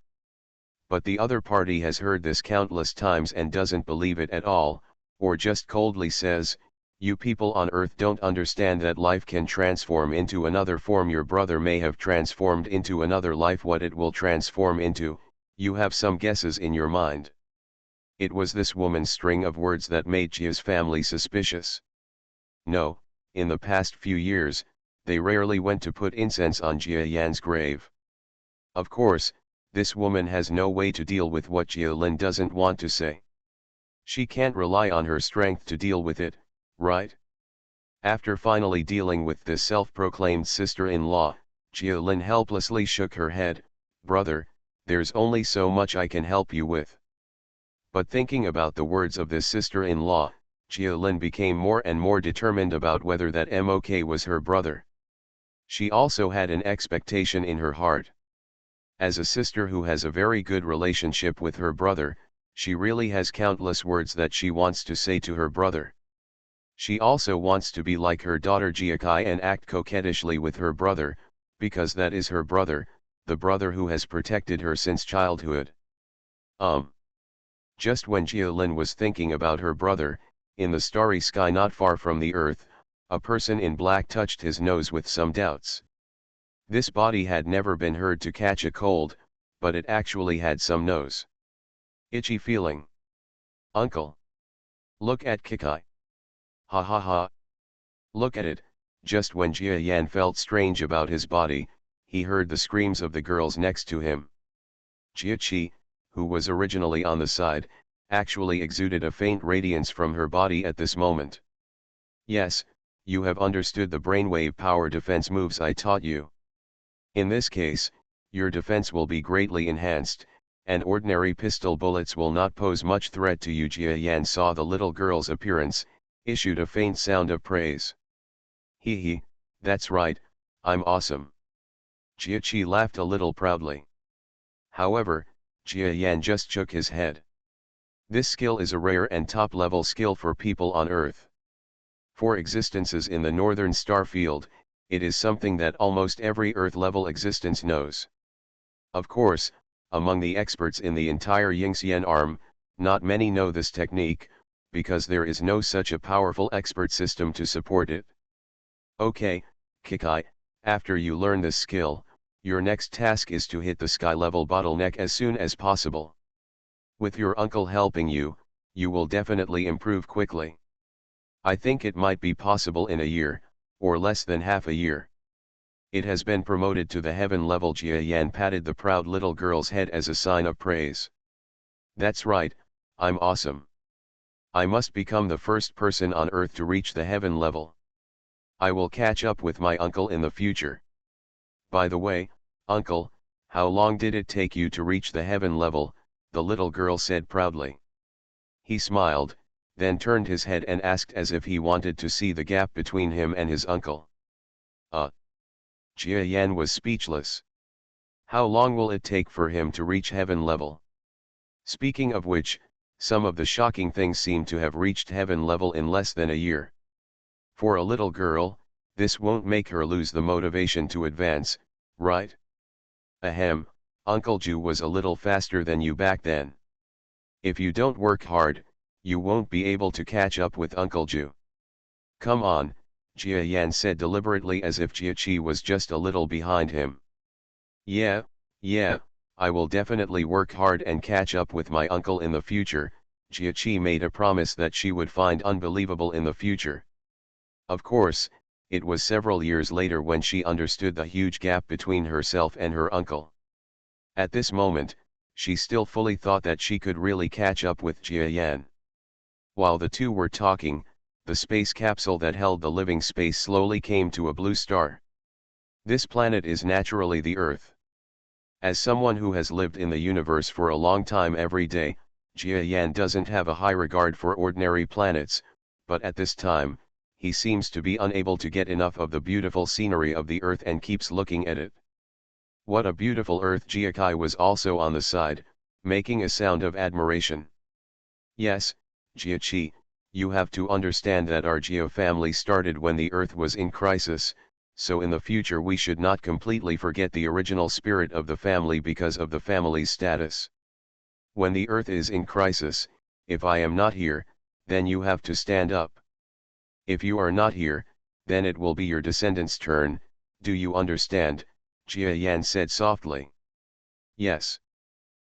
Speaker 1: But the other party has heard this countless times and doesn't believe it at all, or just coldly says, "You people on Earth don't understand that life can transform into another form. Your brother may have transformed into another life. What it will transform into, you have some guesses in your mind." It was this woman's string of words that made Jia's family suspicious. No, in the past few years, they rarely went to put incense on Jia Yan's grave. Of course, this woman has no way to deal with what Jia Lin doesn't want to say. She can't rely on her strength to deal with it, right? After finally dealing with this self-proclaimed sister-in-law, Jia Lin helplessly shook her head. "Brother, there's only so much I can help you with." But thinking about the words of this sister-in-law, Jia Lin became more and more determined about whether that MOK was her brother. She also had an expectation in her heart. As a sister who has a very good relationship with her brother, she really has countless words that she wants to say to her brother. She also wants to be like her daughter Jiakai and act coquettishly with her brother, because that is her brother, the brother who has protected her since childhood. Just when Jia Lin was thinking about her brother, in the starry sky not far from the earth, a person in black touched his nose with some doubts. This body had never been heard to catch a cold, but it actually had some nose itchy feeling. "Uncle. Look at Kikai. Ha ha ha. Look at it." Just when Jia Yan felt strange about his body, he heard the screams of the girls next to him. Jia Qi, who was originally on the side, actually exuded a faint radiance from her body at this moment. "Yes, you have understood the brainwave power defense moves I taught you. In this case, your defense will be greatly enhanced, and ordinary pistol bullets will not pose much threat to you." Jia Yan saw the little girl's appearance, issued a faint sound of praise. "Hee hee, that's right, I'm awesome." Jia Qi laughed a little proudly. However, Jia Yan just shook his head. This skill is a rare and top-level skill for people on Earth. For existences in the northern star field, it is something that almost every Earth-level existence knows. Of course, among the experts in the entire Yingxian arm, not many know this technique, because there is no such a powerful expert system to support it. Okay, Kikai, after you learn this skill, your next task is to hit the sky-level bottleneck as soon as possible. With your uncle helping you, you will definitely improve quickly. I think it might be possible in a year, or less than half a year. It has been promoted to the heaven level. Jia Yan patted the proud little girl's head as a sign of praise. "That's right, I'm awesome. I must become the first person on Earth to reach the heaven level. I will catch up with my uncle in the future." "By the way, uncle, how long did it take you to reach the heaven level?" the little girl said proudly. He smiled, then turned his head and asked as if he wanted to see the gap between him and his uncle. Jia Yan was speechless. How long will it take for him to reach heaven level? Speaking of which, some of the shocking things seem to have reached heaven level in less than a year. For a little girl, This won't make her lose the motivation to advance, right? Ahem, Uncle Ju was a little faster than you back then. If you don't work hard, you won't be able to catch up with Uncle Ju. Come on, Jia Yan said deliberately as if Jia Qi was just a little behind him. Yeah, I will definitely work hard and catch up with my uncle in the future. Jia Qi made a promise that she would find unbelievable in the future. Of course, it was several years later when she understood the huge gap between herself and her uncle. At this moment, she still fully thought that she could really catch up with Jia Yan. While the two were talking, the space capsule that held the living space slowly came to a blue star. This planet is naturally the Earth. As someone who has lived in the universe for a long time every day, Jia Yan doesn't have a high regard for ordinary planets, but at this time, he seems to be unable to get enough of the beautiful scenery of the Earth and keeps looking at it. What a beautiful Earth! Jia Kai was also on the side, making a sound of admiration. Yes, Jia Qi, you have to understand that our Geo family started when the Earth was in crisis, so in the future we should not completely forget the original spirit of the family because of the family's status. When the Earth is in crisis, if I am not here, then you have to stand up. If you are not here, then it will be your descendants' turn, do you understand? Jia Yan said softly. Yes.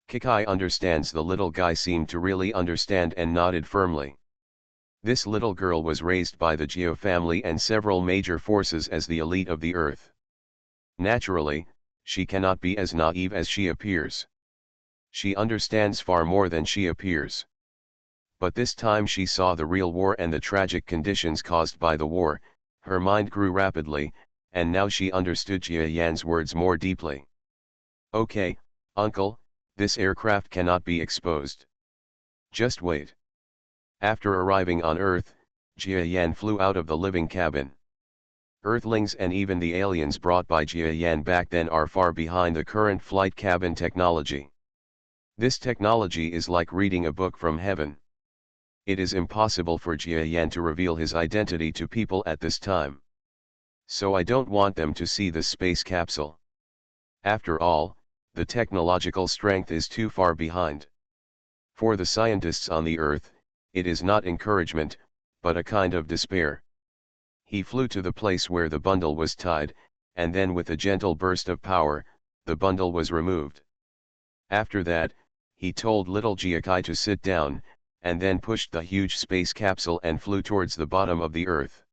Speaker 1: Kikai understands. The little guy seemed to really understand and nodded firmly. This little girl was raised by the Geo family and several major forces as the elite of the Earth. Naturally, she cannot be as naive as she appears. She understands far more than she appears. But this time she saw the real war and the tragic conditions caused by the war, her mind grew rapidly, and now she understood Jia Yan's words more deeply. Okay, uncle, this aircraft cannot be exposed. Just wait. After arriving on Earth, Jia Yan flew out of the living cabin. Earthlings and even the aliens brought by Jia Yan back then are far behind the current flight cabin technology. This technology is like reading a book from heaven. It is impossible for Jia Yan to reveal his identity to people at this time. So I don't want them to see this space capsule. After all, the technological strength is too far behind. For the scientists on the Earth, it is not encouragement, but a kind of despair. He flew to the place where the bundle was tied, and then with a gentle burst of power, the bundle was removed. After that, he told little Jiakai to sit down, and then pushed the huge space capsule and flew towards the bottom of the Earth.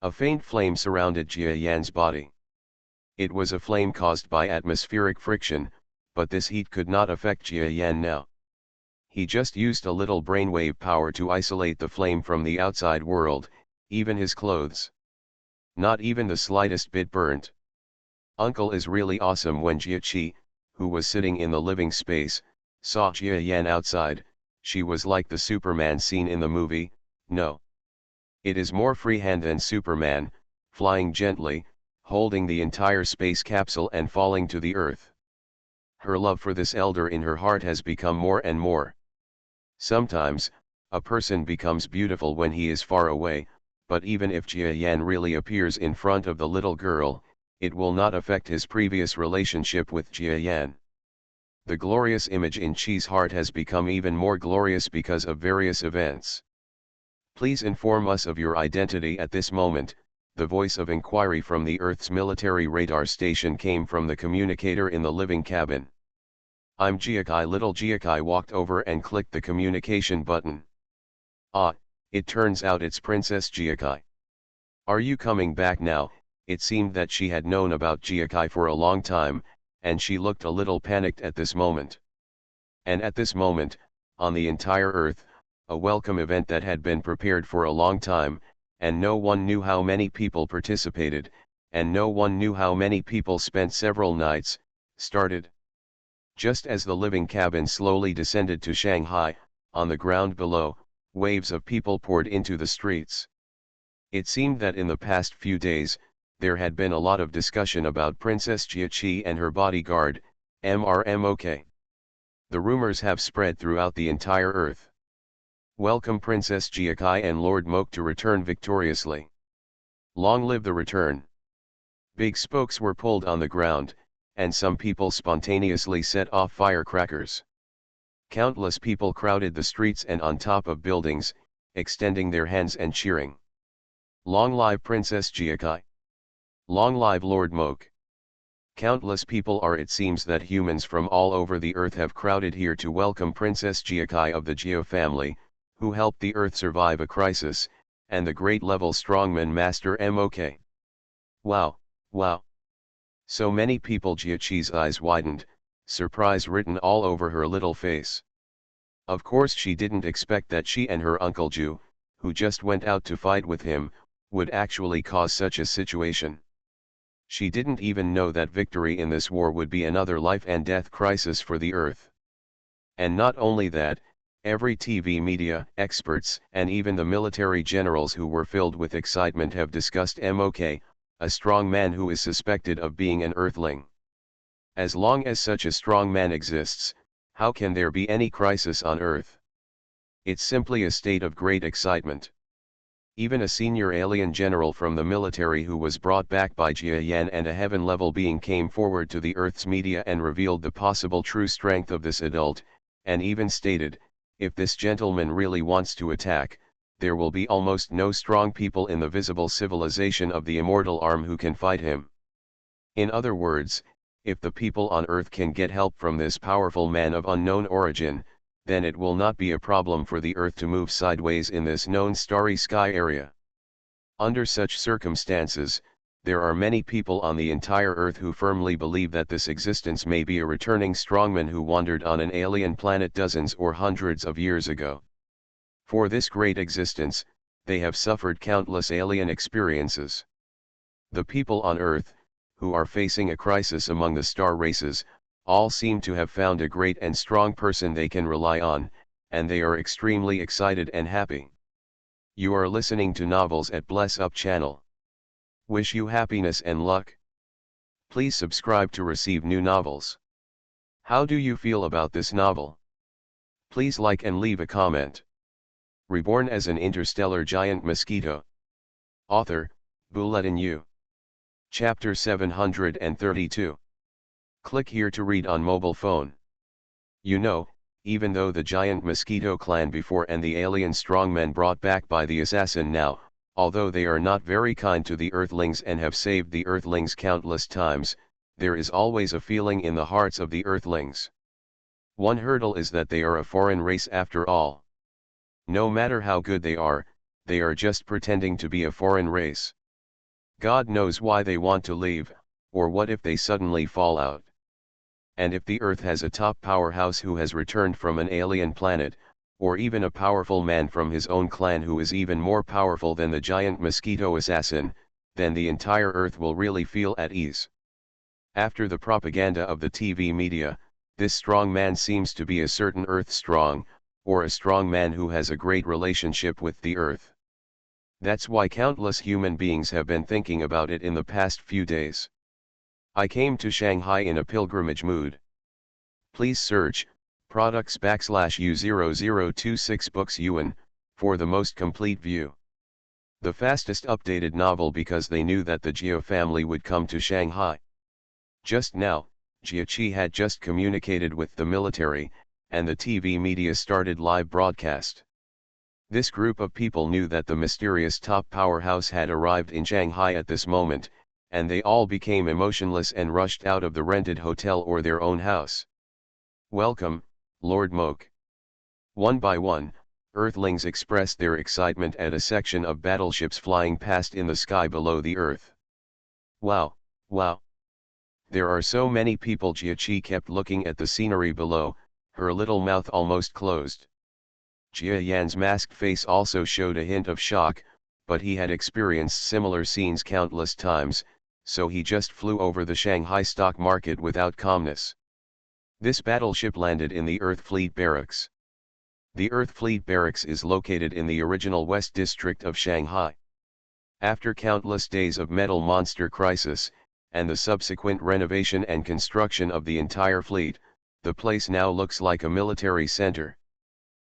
Speaker 1: A faint flame surrounded Jia Yan's body. It was a flame caused by atmospheric friction, but this heat could not affect Jia Yan now. He just used a little brainwave power to isolate the flame from the outside world, even his clothes. Not even the slightest bit burnt. Uncle is really awesome. When Jia Qi, who was sitting in the living space, saw Jia Yan outside, she was like the Superman scene in the movie. No. It is more freehand than Superman, flying gently, holding the entire space capsule and falling to the Earth. Her love for this elder in her heart has become more and more. Sometimes, a person becomes beautiful when he is far away, but even if Jia Yan really appears in front of the little girl, it will not affect his previous relationship with Jia Yan. The glorious image in Qi's heart has become even more glorious because of various events. Please inform us of your identity at this moment. The voice of inquiry from the Earth's military radar station came from the communicator in the living cabin. I'm Jiakai. Little Jiakai walked over and clicked the communication button. Ah, it turns out it's Princess Jiakai. Are you coming back now? It seemed that she had known about Jiakai for a long time, and she looked a little panicked at this moment. And at this moment, on the entire Earth, a welcome event that had been prepared for a long time, and no one knew how many people participated, and no one knew how many people spent several nights, started. Just as the living cabin slowly descended to Shanghai, on the ground below, waves of people poured into the streets. It seemed that in the past few days, there had been a lot of discussion about Princess Jia Qi and her bodyguard, MRMOK. The rumors have spread throughout the entire Earth. Welcome Princess Jiakai and Lord Mok to return victoriously. Long live the return. Big spokes were pulled on the ground, and some people spontaneously set off firecrackers. Countless people crowded the streets and on top of buildings, extending their hands and cheering. Long live Princess Jiakai. Long live Lord Moke. Countless people are, it seems that humans from all over the earth have crowded here to welcome Princess Jiakai of the Geo family, who helped the earth survive a crisis, and the great level strongman Master Mok. Wow, wow. So many people. Jiachi's eyes widened, surprise written all over her little face. Of course she didn't expect that she and her Uncle Ju, who just went out to fight with him, would actually cause such a situation. She didn't even know that victory in this war would be another life and death crisis for the earth. And not only that, every TV media, experts, and even the military generals who were filled with excitement have discussed Mok, a strong man who is suspected of being an earthling. As long as such a strong man exists, how can there be any crisis on Earth? It's simply a state of great excitement. Even a senior alien general from the military who was brought back by Jia Yan and a heaven-level being came forward to the Earth's media and revealed the possible true strength of this adult, and even stated, if this gentleman really wants to attack, there will be almost no strong people in the visible civilization of the immortal arm who can fight him. In other words, if the people on Earth can get help from this powerful man of unknown origin, then it will not be a problem for the Earth to move sideways in this known starry sky area. Under such circumstances, there are many people on the entire Earth who firmly believe that this existence may be a returning strongman who wandered on an alien planet dozens or hundreds of years ago. For this great existence, they have suffered countless alien experiences. The people on Earth, who are facing a crisis among the star races, all seem to have found a great and strong person they can rely on, and they are extremely excited and happy. You are listening to Novels at Bless Up channel. Wish you happiness and luck. Please subscribe to receive new novels. How do you feel about this novel? Please like and leave a comment. Reborn as an interstellar giant mosquito. Author, Bulletin U. Chapter 732. Click here to read on mobile phone. You know, even though the giant mosquito clan before and the alien strongmen brought back by the assassin now, although they are not very kind to the earthlings and have saved the earthlings countless times, there is always a feeling in the hearts of the earthlings. One hurdle is that they are a foreign race after all. No matter how good they are just pretending to be a foreign race. God knows why they want to leave, or what if they suddenly fall out. And if the Earth has a top powerhouse who has returned from an alien planet, or even a powerful man from his own clan who is even more powerful than the giant mosquito assassin, then the entire Earth will really feel at ease. After the propaganda of the TV media, this strong man seems to be a certain Earth strong, or a strong man who has a great relationship with the Earth. That's why countless human beings have been thinking about it in the past few days. I came to Shanghai in a pilgrimage mood. Please search, products /U0026 books yuan, for the most complete view. The fastest updated novel because they knew that the Geo family would come to Shanghai. Just now, Jiachi had just communicated with the military, and the TV media started live broadcast. This group of people knew that the mysterious top powerhouse had arrived in Shanghai at this moment, and they all became emotionless and rushed out of the rented hotel or their own house. Welcome, Lord Moke. One by one, Earthlings expressed their excitement at a section of battleships flying past in the sky below the Earth. Wow, wow. There are so many people. Jiachi kept looking at the scenery below, her little mouth almost closed. Jia Yan's masked face also showed a hint of shock, but he had experienced similar scenes countless times, so he just flew over the Shanghai stock market without calmness. This battleship landed in the Earth Fleet Barracks. The Earth Fleet Barracks is located in the original West District of Shanghai. After countless days of metal monster crisis, and the subsequent renovation and construction of the entire fleet, the place now looks like a military center.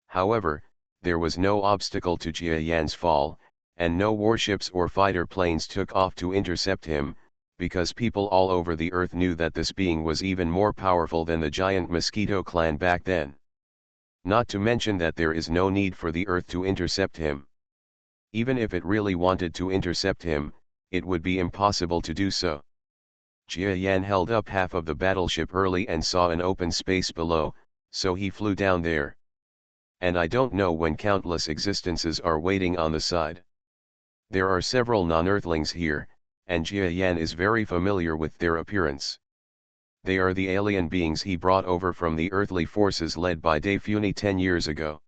Speaker 1: However, there was no obstacle to Jia Yan's fall, and no warships or fighter planes took off to intercept him, because people all over the earth knew that this being was even more powerful than the giant Mosquito clan back then. Not to mention that there is no need for the earth to intercept him. Even if it really wanted to intercept him, it would be impossible to do so. Jia Yan held up half of the battleship early and saw an open space below, so he flew down there. And I don't know when countless existences are waiting on the side. There are several non-earthlings here, and Jia Yan is very familiar with their appearance. They are the alien beings he brought over from the earthly forces led by Dai Funi 10 years ago.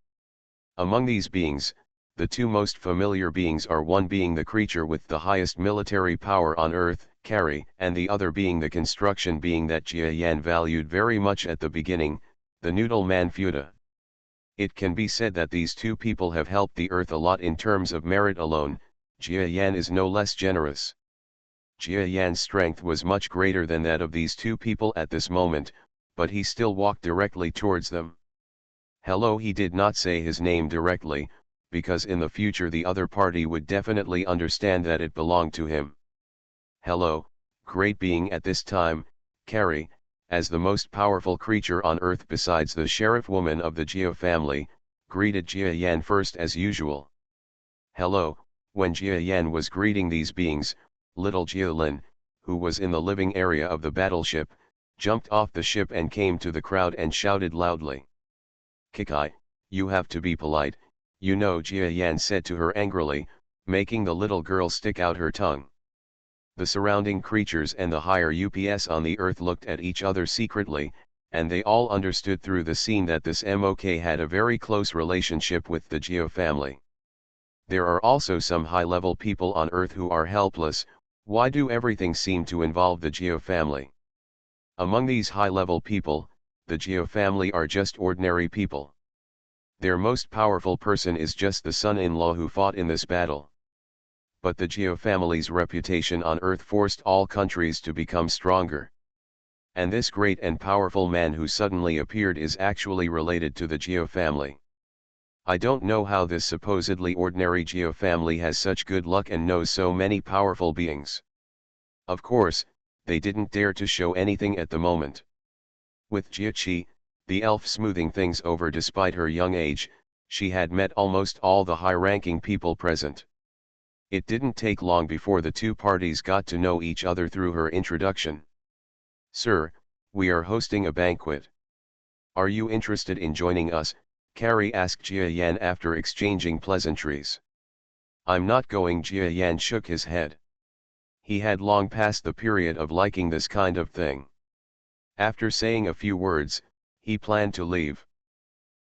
Speaker 1: Among these beings, the two most familiar beings are one being the creature with the highest military power on Earth, Carrie, and the other being the construction being that Jia Yan valued very much at the beginning, the Noodle Man Fuda. It can be said that these two people have helped the Earth a lot in terms of merit alone. Jia Yan is no less generous. Jia Yan's strength was much greater than that of these two people at this moment, but he still walked directly towards them. Hello, he did not say his name directly, because in the future the other party would definitely understand that it belonged to him. Hello, great being. At this time, Carrie, as the most powerful creature on Earth besides the sheriff woman of the Jia family, greeted Jia Yan first as usual. Hello. When Jia Yan was greeting these beings, little Jia Lin, who was in the living area of the battleship, jumped off the ship and came to the crowd and shouted loudly. Kikai, you have to be polite, you know, Jia Yan said to her angrily, making the little girl stick out her tongue. The surrounding creatures and the higher UPS on the earth looked at each other secretly, and they all understood through the scene that this MOK had a very close relationship with the Jia family. There are also some high-level people on Earth who are helpless. Why do everything seem to involve the Jia family? Among these high-level people, the Jia family are just ordinary people. Their most powerful person is just the son-in-law who fought in this battle. But the Jia family's reputation on Earth forced all countries to become stronger. And this great and powerful man who suddenly appeared is actually related to the Jia family. I don't know how this supposedly ordinary Jia family has such good luck and knows so many powerful beings. Of course, they didn't dare to show anything at the moment. With Jia Qi, the elf smoothing things over despite her young age, she had met almost all the high-ranking people present. It didn't take long before the two parties got to know each other through her introduction. Sir, we are hosting a banquet. Are you interested in joining us? Carrie asked Jia Yan after exchanging pleasantries. I'm not going. Jia Yan shook his head. He had long passed the period of liking this kind of thing. After saying a few words, he planned to leave.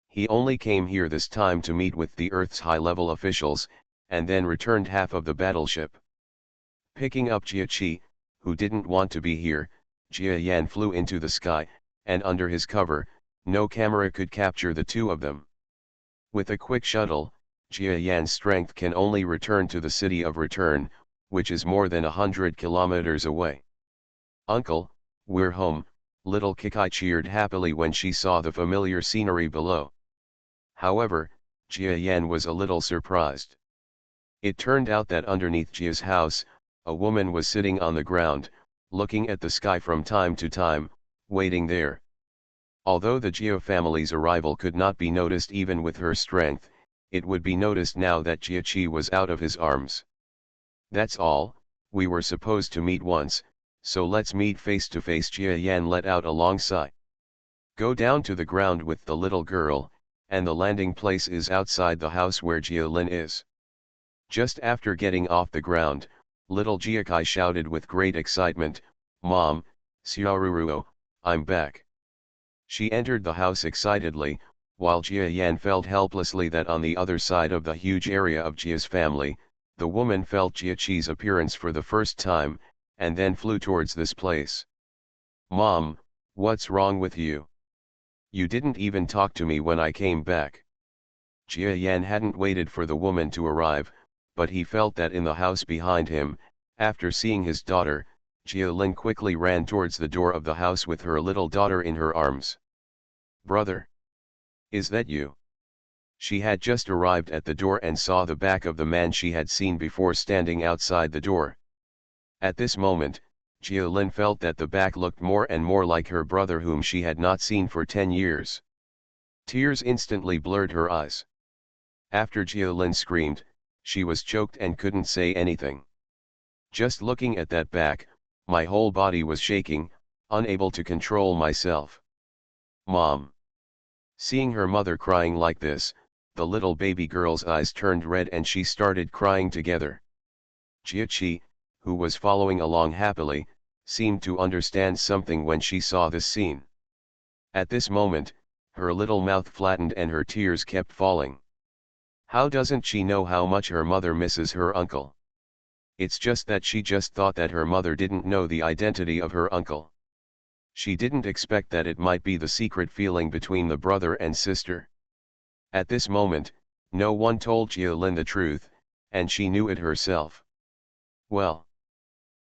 Speaker 1: He only came here this time to meet with the Earth's high-level officials, and then returned half of the battleship. Picking up Jia Qi, who didn't want to be here, Jia Yan flew into the sky, and under his cover, no camera could capture the two of them. With a quick shuttle, Jia Yan's strength can only return to the city of return, which is more than 100 kilometers away. Uncle, we're home, little Kikai cheered happily when she saw the familiar scenery below. However, Jia Yan was a little surprised. It turned out that underneath Jia's house, a woman was sitting on the ground, looking at the sky from time to time, waiting there. Although the Jia family's arrival could not be noticed even with her strength, it would be noticed now that Jia Qi was out of his arms. That's all, we were supposed to meet once, so let's meet face to face. Jia Yan let out a long sigh. Go down to the ground with the little girl, and the landing place is outside the house where Jia Lin is. Just after getting off the ground, little Jia Kai shouted with great excitement, Mom, Xiaoruruo, I'm back. She entered the house excitedly, while Jia Yan felt helplessly that on the other side of the huge area of Jia's family, the woman felt Jia Qi's appearance for the first time, and then flew towards this place. Mom, what's wrong with you? You didn't even talk to me when I came back. Jia Yan hadn't waited for the woman to arrive, but he felt that in the house behind him, after seeing his daughter, Jia Lin quickly ran towards the door of the house with her little daughter in her arms. Brother? Is that you? She had just arrived at the door and saw the back of the man she had seen before standing outside the door. At this moment, Jialin felt that the back looked more and more like her brother whom she had not seen for 10 years. Tears instantly blurred her eyes. After Jialin screamed, she was choked and couldn't say anything. Just looking at that back, my whole body was shaking, unable to control myself. Mom. Seeing her mother crying like this, the little baby girl's eyes turned red and she started crying together. Jia-Chi, who was following along happily, seemed to understand something when she saw this scene. At this moment, her little mouth flattened and her tears kept falling. How doesn't she know how much her mother misses her uncle? It's just that she just thought that her mother didn't know the identity of her uncle. She didn't expect that it might be the secret feeling between the brother and sister. At this moment, no one told Jialin the truth, and she knew it herself. Well.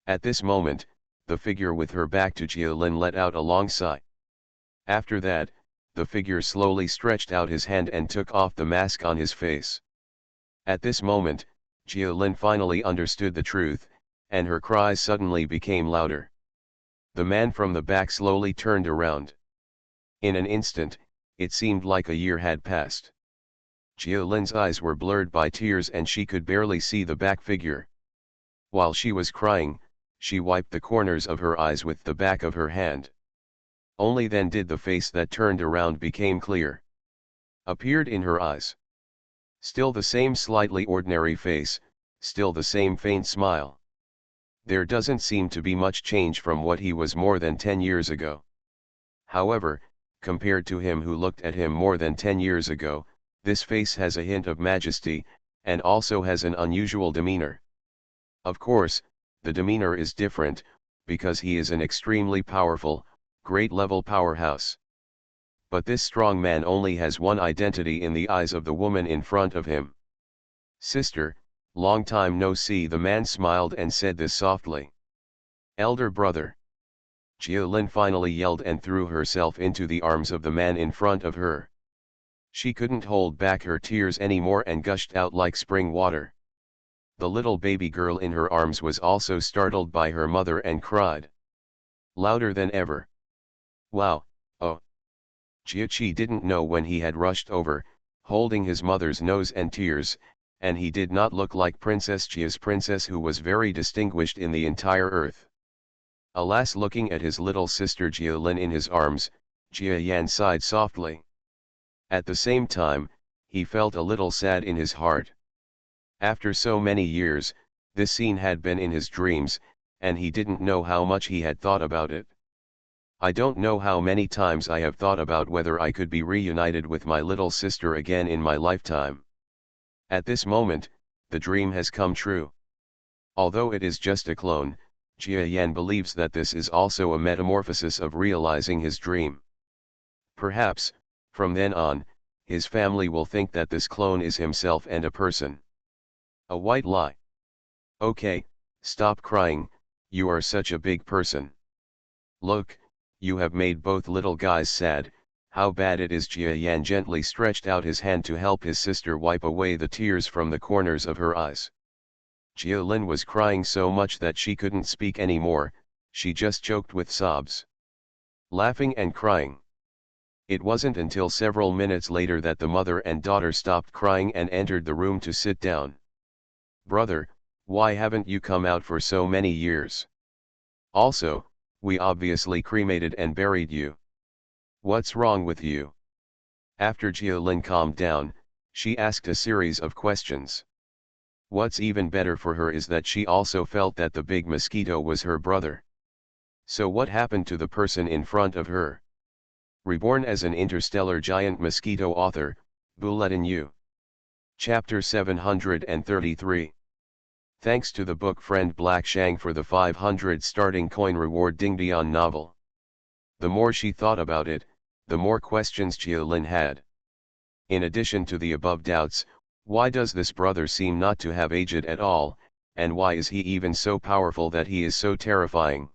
Speaker 1: At this moment, the figure with her back to Jialin let out a long sigh. After that, the figure slowly stretched out his hand and took off the mask on his face. At this moment, Jialin finally understood the truth, and her cries suddenly became louder. The man from the back slowly turned around. In an instant, it seemed like a year had passed. Jialin's eyes were blurred by tears and she could barely see the back figure. While she was crying, she wiped the corners of her eyes with the back of her hand. Only then did the face that turned around became clear. Appeared in her eyes. Still the same slightly ordinary face, still the same faint smile. There doesn't seem to be much change from what he was more than 10 years ago. However, compared to him who looked at him more than 10 years ago, this face has a hint of majesty, and also has an unusual demeanor. Of course, the demeanor is different, because he is an extremely powerful, great-level powerhouse. But this strong man only has one identity in the eyes of the woman in front of him. Sister, long time no see. The man smiled and said this softly. Elder brother. Jialin finally yelled and threw herself into the arms of the man in front of her. She couldn't hold back her tears anymore and gushed out like spring water. The little baby girl in her arms was also startled by her mother and cried louder than ever. Wow, oh. Jia-Chi didn't know when he had rushed over, holding his mother's nose and tears, and he did not look like Princess Jia's princess who was very distinguished in the entire earth. Alas, looking at his little sister Jialin in his arms, Jia Yan sighed softly. At the same time, he felt a little sad in his heart. After so many years, this scene had been in his dreams, and he didn't know how much he had thought about it. I don't know how many times I have thought about whether I could be reunited with my little sister again in my lifetime. At this moment, the dream has come true. Although it is just a clone, Jia Yan believes that this is also a metamorphosis of realizing his dream. Perhaps, from then on, his family will think that this clone is himself and a person. A white lie. Okay, stop crying, you are such a big person. Look, you have made both little guys sad. How bad it is. Jia Yan gently stretched out his hand to help his sister wipe away the tears from the corners of her eyes. Jialin was crying so much that she couldn't speak anymore, she just choked with sobs. Laughing and crying. It wasn't until several minutes later that the mother and daughter stopped crying and entered the room to sit down. Brother, why haven't you come out for so many years? Also, we obviously cremated and buried you. What's wrong with you? After Jialin calmed down, she asked a series of questions. What's even better for her is that she also felt that the big mosquito was her brother. So what happened to the person in front of her? Reborn as an interstellar giant mosquito. Author, Bulletin U. Chapter 733. Thanks to the book friend Black Shang for the 500 starting coin reward. Dingdian novel. The more she thought about it, the more questions Jialin had. In addition to the above doubts, why does this brother seem not to have aged at all, and why is he even so powerful that he is so terrifying?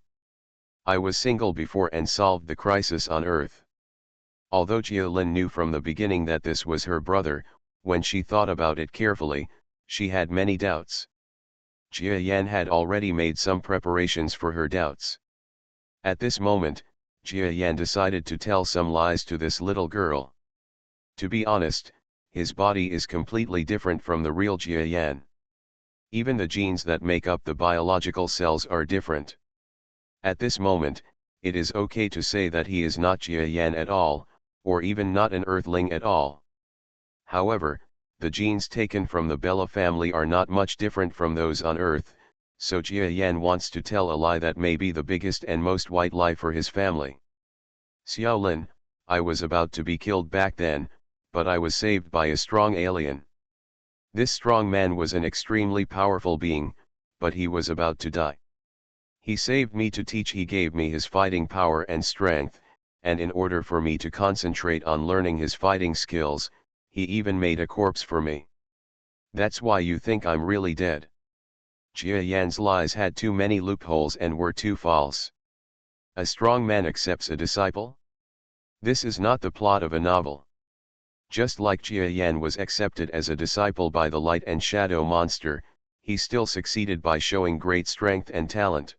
Speaker 1: I was single before and solved the crisis on Earth. Although Jialin knew from the beginning that this was her brother, When she thought about it carefully, she had many doubts. Jia Yan had already made some preparations for her doubts. At this moment, Jia Yan decided to tell some lies to this little girl. To be honest, his body is completely different from the real Jia Yan. Even the genes that make up the biological cells are different. At this moment, it is okay to say that he is not Jia Yan at all, or even not an Earthling at all. However, the genes taken from the Bella family are not much different from those on Earth, so Jia Yan wants to tell a lie that may be the biggest and most white lie for his family. Xiaolin, I was about to be killed back then, but I was saved by a strong alien. This strong man was an extremely powerful being, but he was about to die. He saved me to teach. He gave me his fighting power and strength, and in order for me to concentrate on learning his fighting skills, he even made a corpse for me. That's why you think I'm really dead. Jia Yan's lies had too many loopholes and were too false. A strong man accepts a disciple? This is not the plot of a novel. Just like Jia Yan was accepted as a disciple by the light and shadow monster, he still succeeded by showing great strength and talent.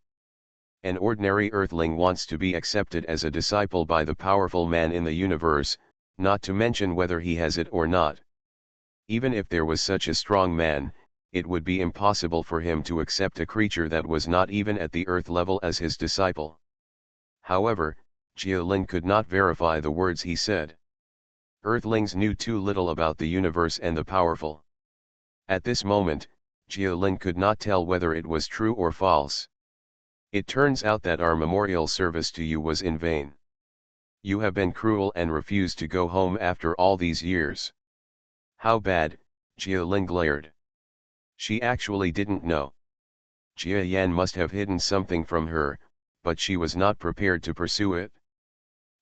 Speaker 1: An ordinary earthling wants to be accepted as a disciple by the powerful man in the universe, not to mention whether he has it or not. Even if there was such a strong man, it would be impossible for him to accept a creature that was not even at the earth level as his disciple. However, Jia Lin could not verify the words he said. Earthlings knew too little about the universe and the powerful. At this moment, Jia Lin could not tell whether it was true or false. It turns out that our memorial service to you was in vain. You have been cruel and refused to go home after all these years. How bad, Jia Lin glared. She actually didn't know. Jia Yan must have hidden something from her, but she was not prepared to pursue it.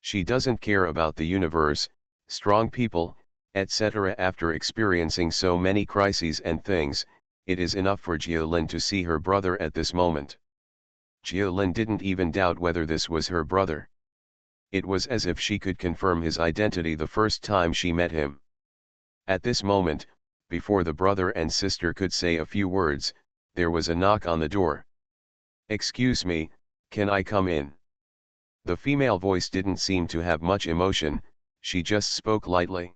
Speaker 1: She doesn't care about the universe, strong people, etc. After experiencing so many crises and things, it is enough for Jia Lin to see her brother at this moment. Jia Lin didn't even doubt whether this was her brother. It was as if she could confirm his identity the first time she met him. At this moment, before the brother and sister could say a few words, there was a knock on the door. "Excuse me, can I come in?" The female voice didn't seem to have much emotion, she just spoke lightly.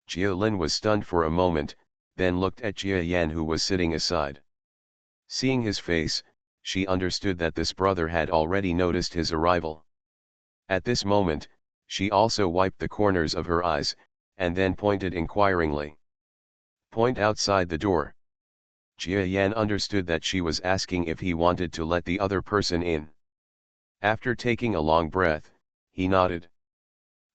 Speaker 1: Jia Lin was stunned for a moment, then looked at Jia Yan who was sitting aside. Seeing his face, she understood that this brother had already noticed his arrival. At this moment, she also wiped the corners of her eyes, and then pointed inquiringly. "Point outside the door." Jia Yan understood that she was asking if he wanted to let the other person in. After taking a long breath, he nodded.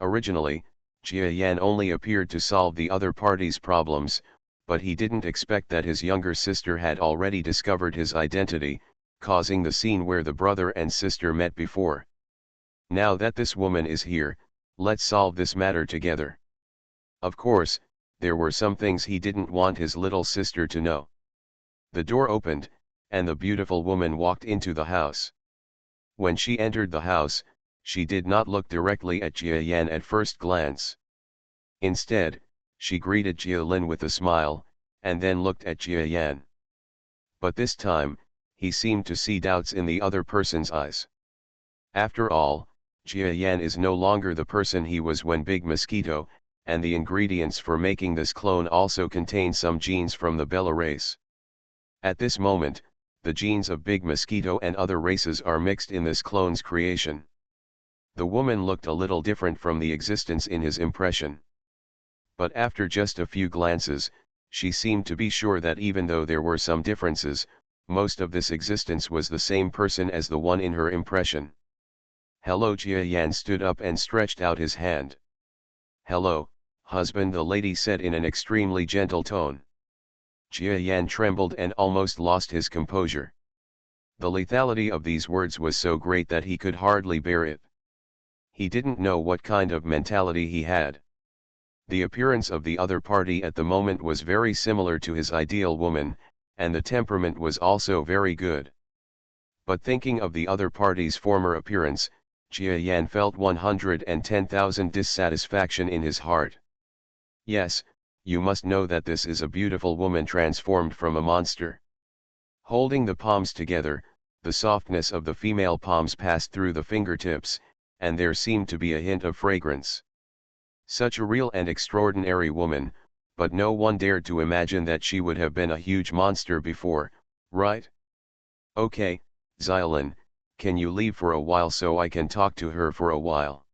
Speaker 1: Originally, Jia Yan only appeared to solve the other party's problems, but he didn't expect that his younger sister had already discovered his identity, causing the scene where the brother and sister met before. Now that this woman is here, let's solve this matter together. Of course, there were some things he didn't want his little sister to know. The door opened, and the beautiful woman walked into the house. When she entered the house, she did not look directly at Jia Yan at first glance. Instead, she greeted Jia Lin with a smile, and then looked at Jia Yan. But this time, he seemed to see doubts in the other person's eyes. After all, Jia Yan is no longer the person he was when Big Mosquito, and the ingredients for making this clone also contain some genes from the Bella race. At this moment, the genes of Big Mosquito and other races are mixed in this clone's creation. The woman looked a little different from the existence in his impression. But after just a few glances, she seemed to be sure that even though there were some differences, most of this existence was the same person as the one in her impression. "Hello." Jia Yan stood up and stretched out his hand. "Hello, husband," the lady said in an extremely gentle tone. Jia Yan trembled and almost lost his composure. The lethality of these words was so great that he could hardly bear it. He didn't know what kind of mentality he had. The appearance of the other party at the moment was very similar to his ideal woman, and the temperament was also very good. But thinking of the other party's former appearance, Jia Yan felt 110,000 dissatisfaction in his heart. Yes, you must know that this is a beautiful woman transformed from a monster. Holding the palms together, the softness of the female palms passed through the fingertips, and there seemed to be a hint of fragrance. Such a real and extraordinary woman, but no one dared to imagine that she would have been a huge monster before, right? Okay, Xiaolin, can you leave for a while so I can talk to her for a while?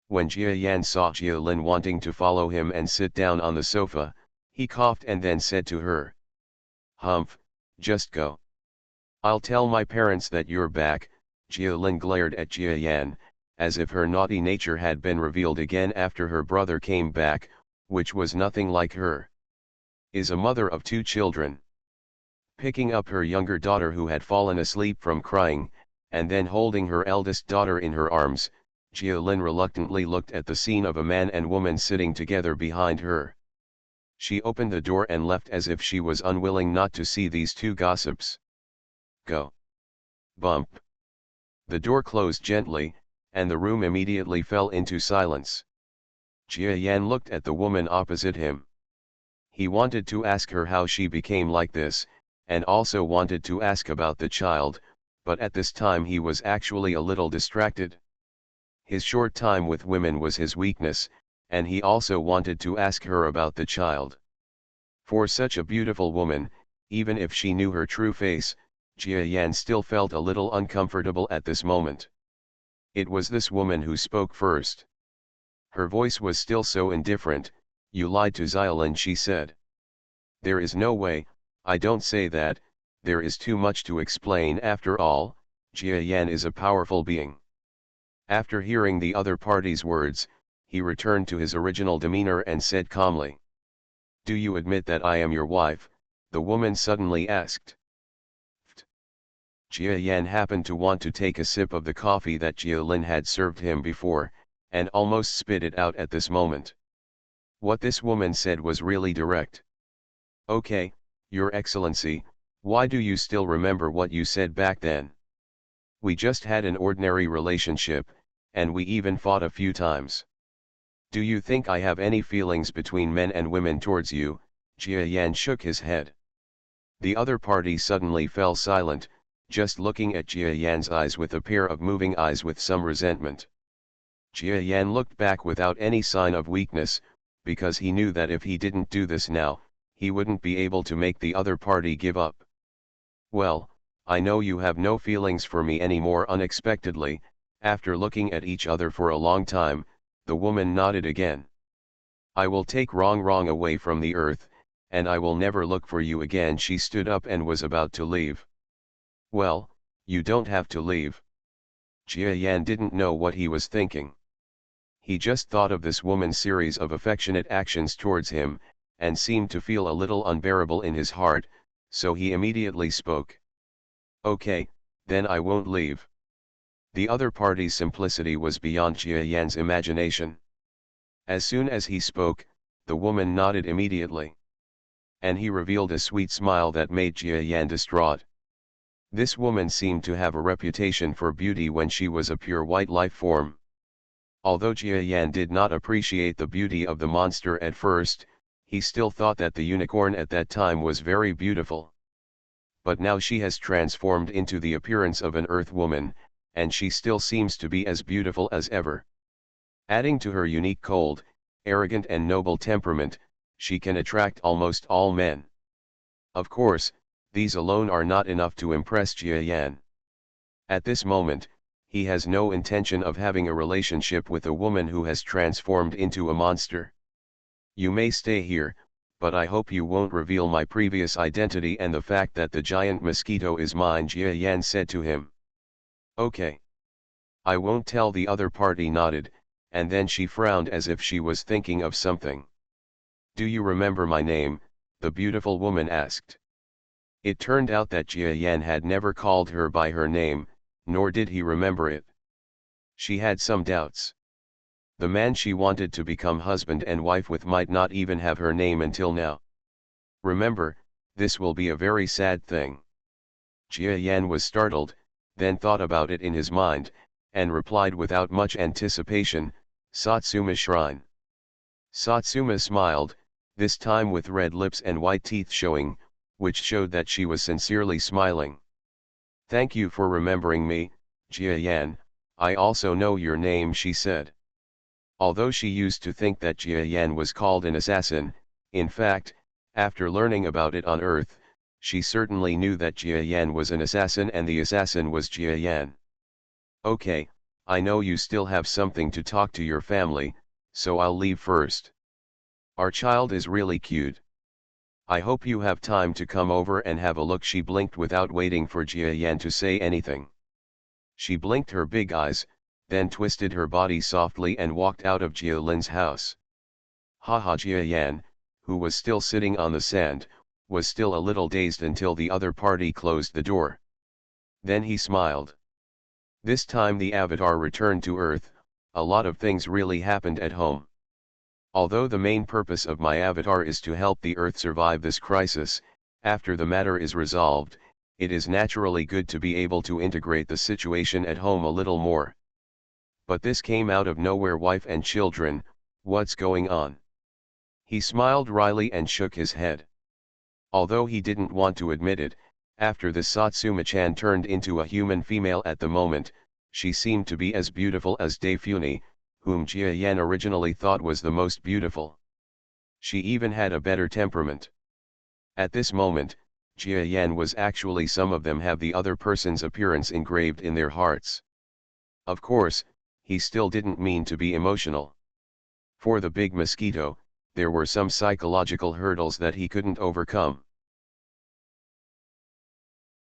Speaker 1: When Jia Yan saw Xiaolin wanting to follow him and sit down on the sofa, he coughed and then said to her, "Humph, just go. I'll tell my parents that you're back." Xiaolin glared at Jia Yan, as if her naughty nature had been revealed again after her brother came back, which was nothing like her. Is a mother of 2 children. Picking up her younger daughter who had fallen asleep from crying, and then holding her eldest daughter in her arms, Xiaolin reluctantly looked at the scene of a man and woman sitting together behind her. She opened the door and left as if she was unwilling not to see these 2 gossips. Go. Bump. The door closed gently, and the room immediately fell into silence. Jia Yan looked at the woman opposite him. He wanted to ask her how she became like this, and also wanted to ask about the child, but at this time he was actually a little distracted. His short time with women was his weakness, and he also wanted to ask her about the child. For such a beautiful woman, even if she knew her true face, Jia Yan still felt a little uncomfortable at this moment. It was this woman who spoke first. Her voice was still so indifferent. "You lied to Xiaolin," she said. "There is no way, I don't say that, there is too much to explain after all, Jia Yan is a powerful being." After hearing the other party's words, he returned to his original demeanor and said calmly, "Do you admit that I am your wife?" the woman suddenly asked. Jia Yan happened to want to take a sip of the coffee that Xiaolin had served him before, and almost spit it out at this moment. What this woman said was really direct. "Okay, Your Excellency, why do you still remember what you said back then? We just had an ordinary relationship, and we even fought a few times. Do you think I have any feelings between men and women towards you?" Jia Yan shook his head. The other party suddenly fell silent, just looking at Jia Yan's eyes with a pair of moving eyes with some resentment. Jia Yan looked back without any sign of weakness, because he knew that if he didn't do this now, he wouldn't be able to make the other party give up. "Well, I know you have no feelings for me anymore." Unexpectedly, after looking at each other for a long time, the woman nodded again. "I will take Rong away from the earth, and I will never look for you again." She stood up and was about to leave. "Well, you don't have to leave." Jia Yan didn't know what he was thinking. He just thought of this woman's series of affectionate actions towards him, and seemed to feel a little unbearable in his heart, so he immediately spoke. "Okay, then I won't leave." The other party's simplicity was beyond Jia Yan's imagination. As soon as he spoke, the woman nodded immediately. And he revealed a sweet smile that made Jia Yan distraught. This woman seemed to have a reputation for beauty when she was a pure white life form. Although Jia Yan did not appreciate the beauty of the monster at first, he still thought that the unicorn at that time was very beautiful. But now she has transformed into the appearance of an earth woman, and she still seems to be as beautiful as ever. Adding to her unique cold, arrogant and noble temperament, she can attract almost all men. Of course, these alone are not enough to impress Jia Yan. At this moment, he has no intention of having a relationship with a woman who has transformed into a monster. "You may stay here, but I hope you won't reveal my previous identity and the fact that the giant mosquito is mine," Jia Yan said to him. "Okay. I won't tell." The other party nodded, and then she frowned as if she was thinking of something. "Do you remember my name?" the beautiful woman asked. It turned out that Jia Yan had never called her by her name, nor did he remember it. She had some doubts. The man she wanted to become husband and wife with might not even have her name until now. Remember, this will be a very sad thing. Jia Yan was startled, then thought about it in his mind, and replied without much anticipation, "Satsuma Shrine." Satsuma smiled, this time with red lips and white teeth showing, which showed that she was sincerely smiling. "Thank you for remembering me, Jia Yan, I also know your name," she said. Although she used to think that Jia Yan was called an assassin, in fact, after learning about it on Earth, she certainly knew that Jia Yan was an assassin and the assassin was Jia Yan. "Okay, I know you still have something to talk to your family, so I'll leave first. Our child is really cute. I hope you have time to come over and have a look." She blinked without waiting for Jia Yan to say anything. She blinked her big eyes, then twisted her body softly and walked out of Jia Lin's house. Haha. Jia Yan, who was still sitting on the sand, was still a little dazed until the other party closed the door. Then he smiled. This time the avatar returned to Earth. A lot of things really happened at home. Although the main purpose of my avatar is to help the Earth survive this crisis, after the matter is resolved, it is naturally good to be able to integrate the situation at home a little more. But this came out of nowhere. Wife and children, what's going on? He smiled wryly and shook his head. Although he didn't want to admit it, after the Satsuma-chan turned into a human female at the moment, she seemed to be as beautiful as Daifune, whom Jia Yan originally thought was the most beautiful. She even had a better temperament. At this moment, Jia Yan was actually some of them have the other person's appearance engraved in their hearts. Of course, he still didn't mean to be emotional. For the big Mosquito, there were some psychological hurdles that he couldn't overcome.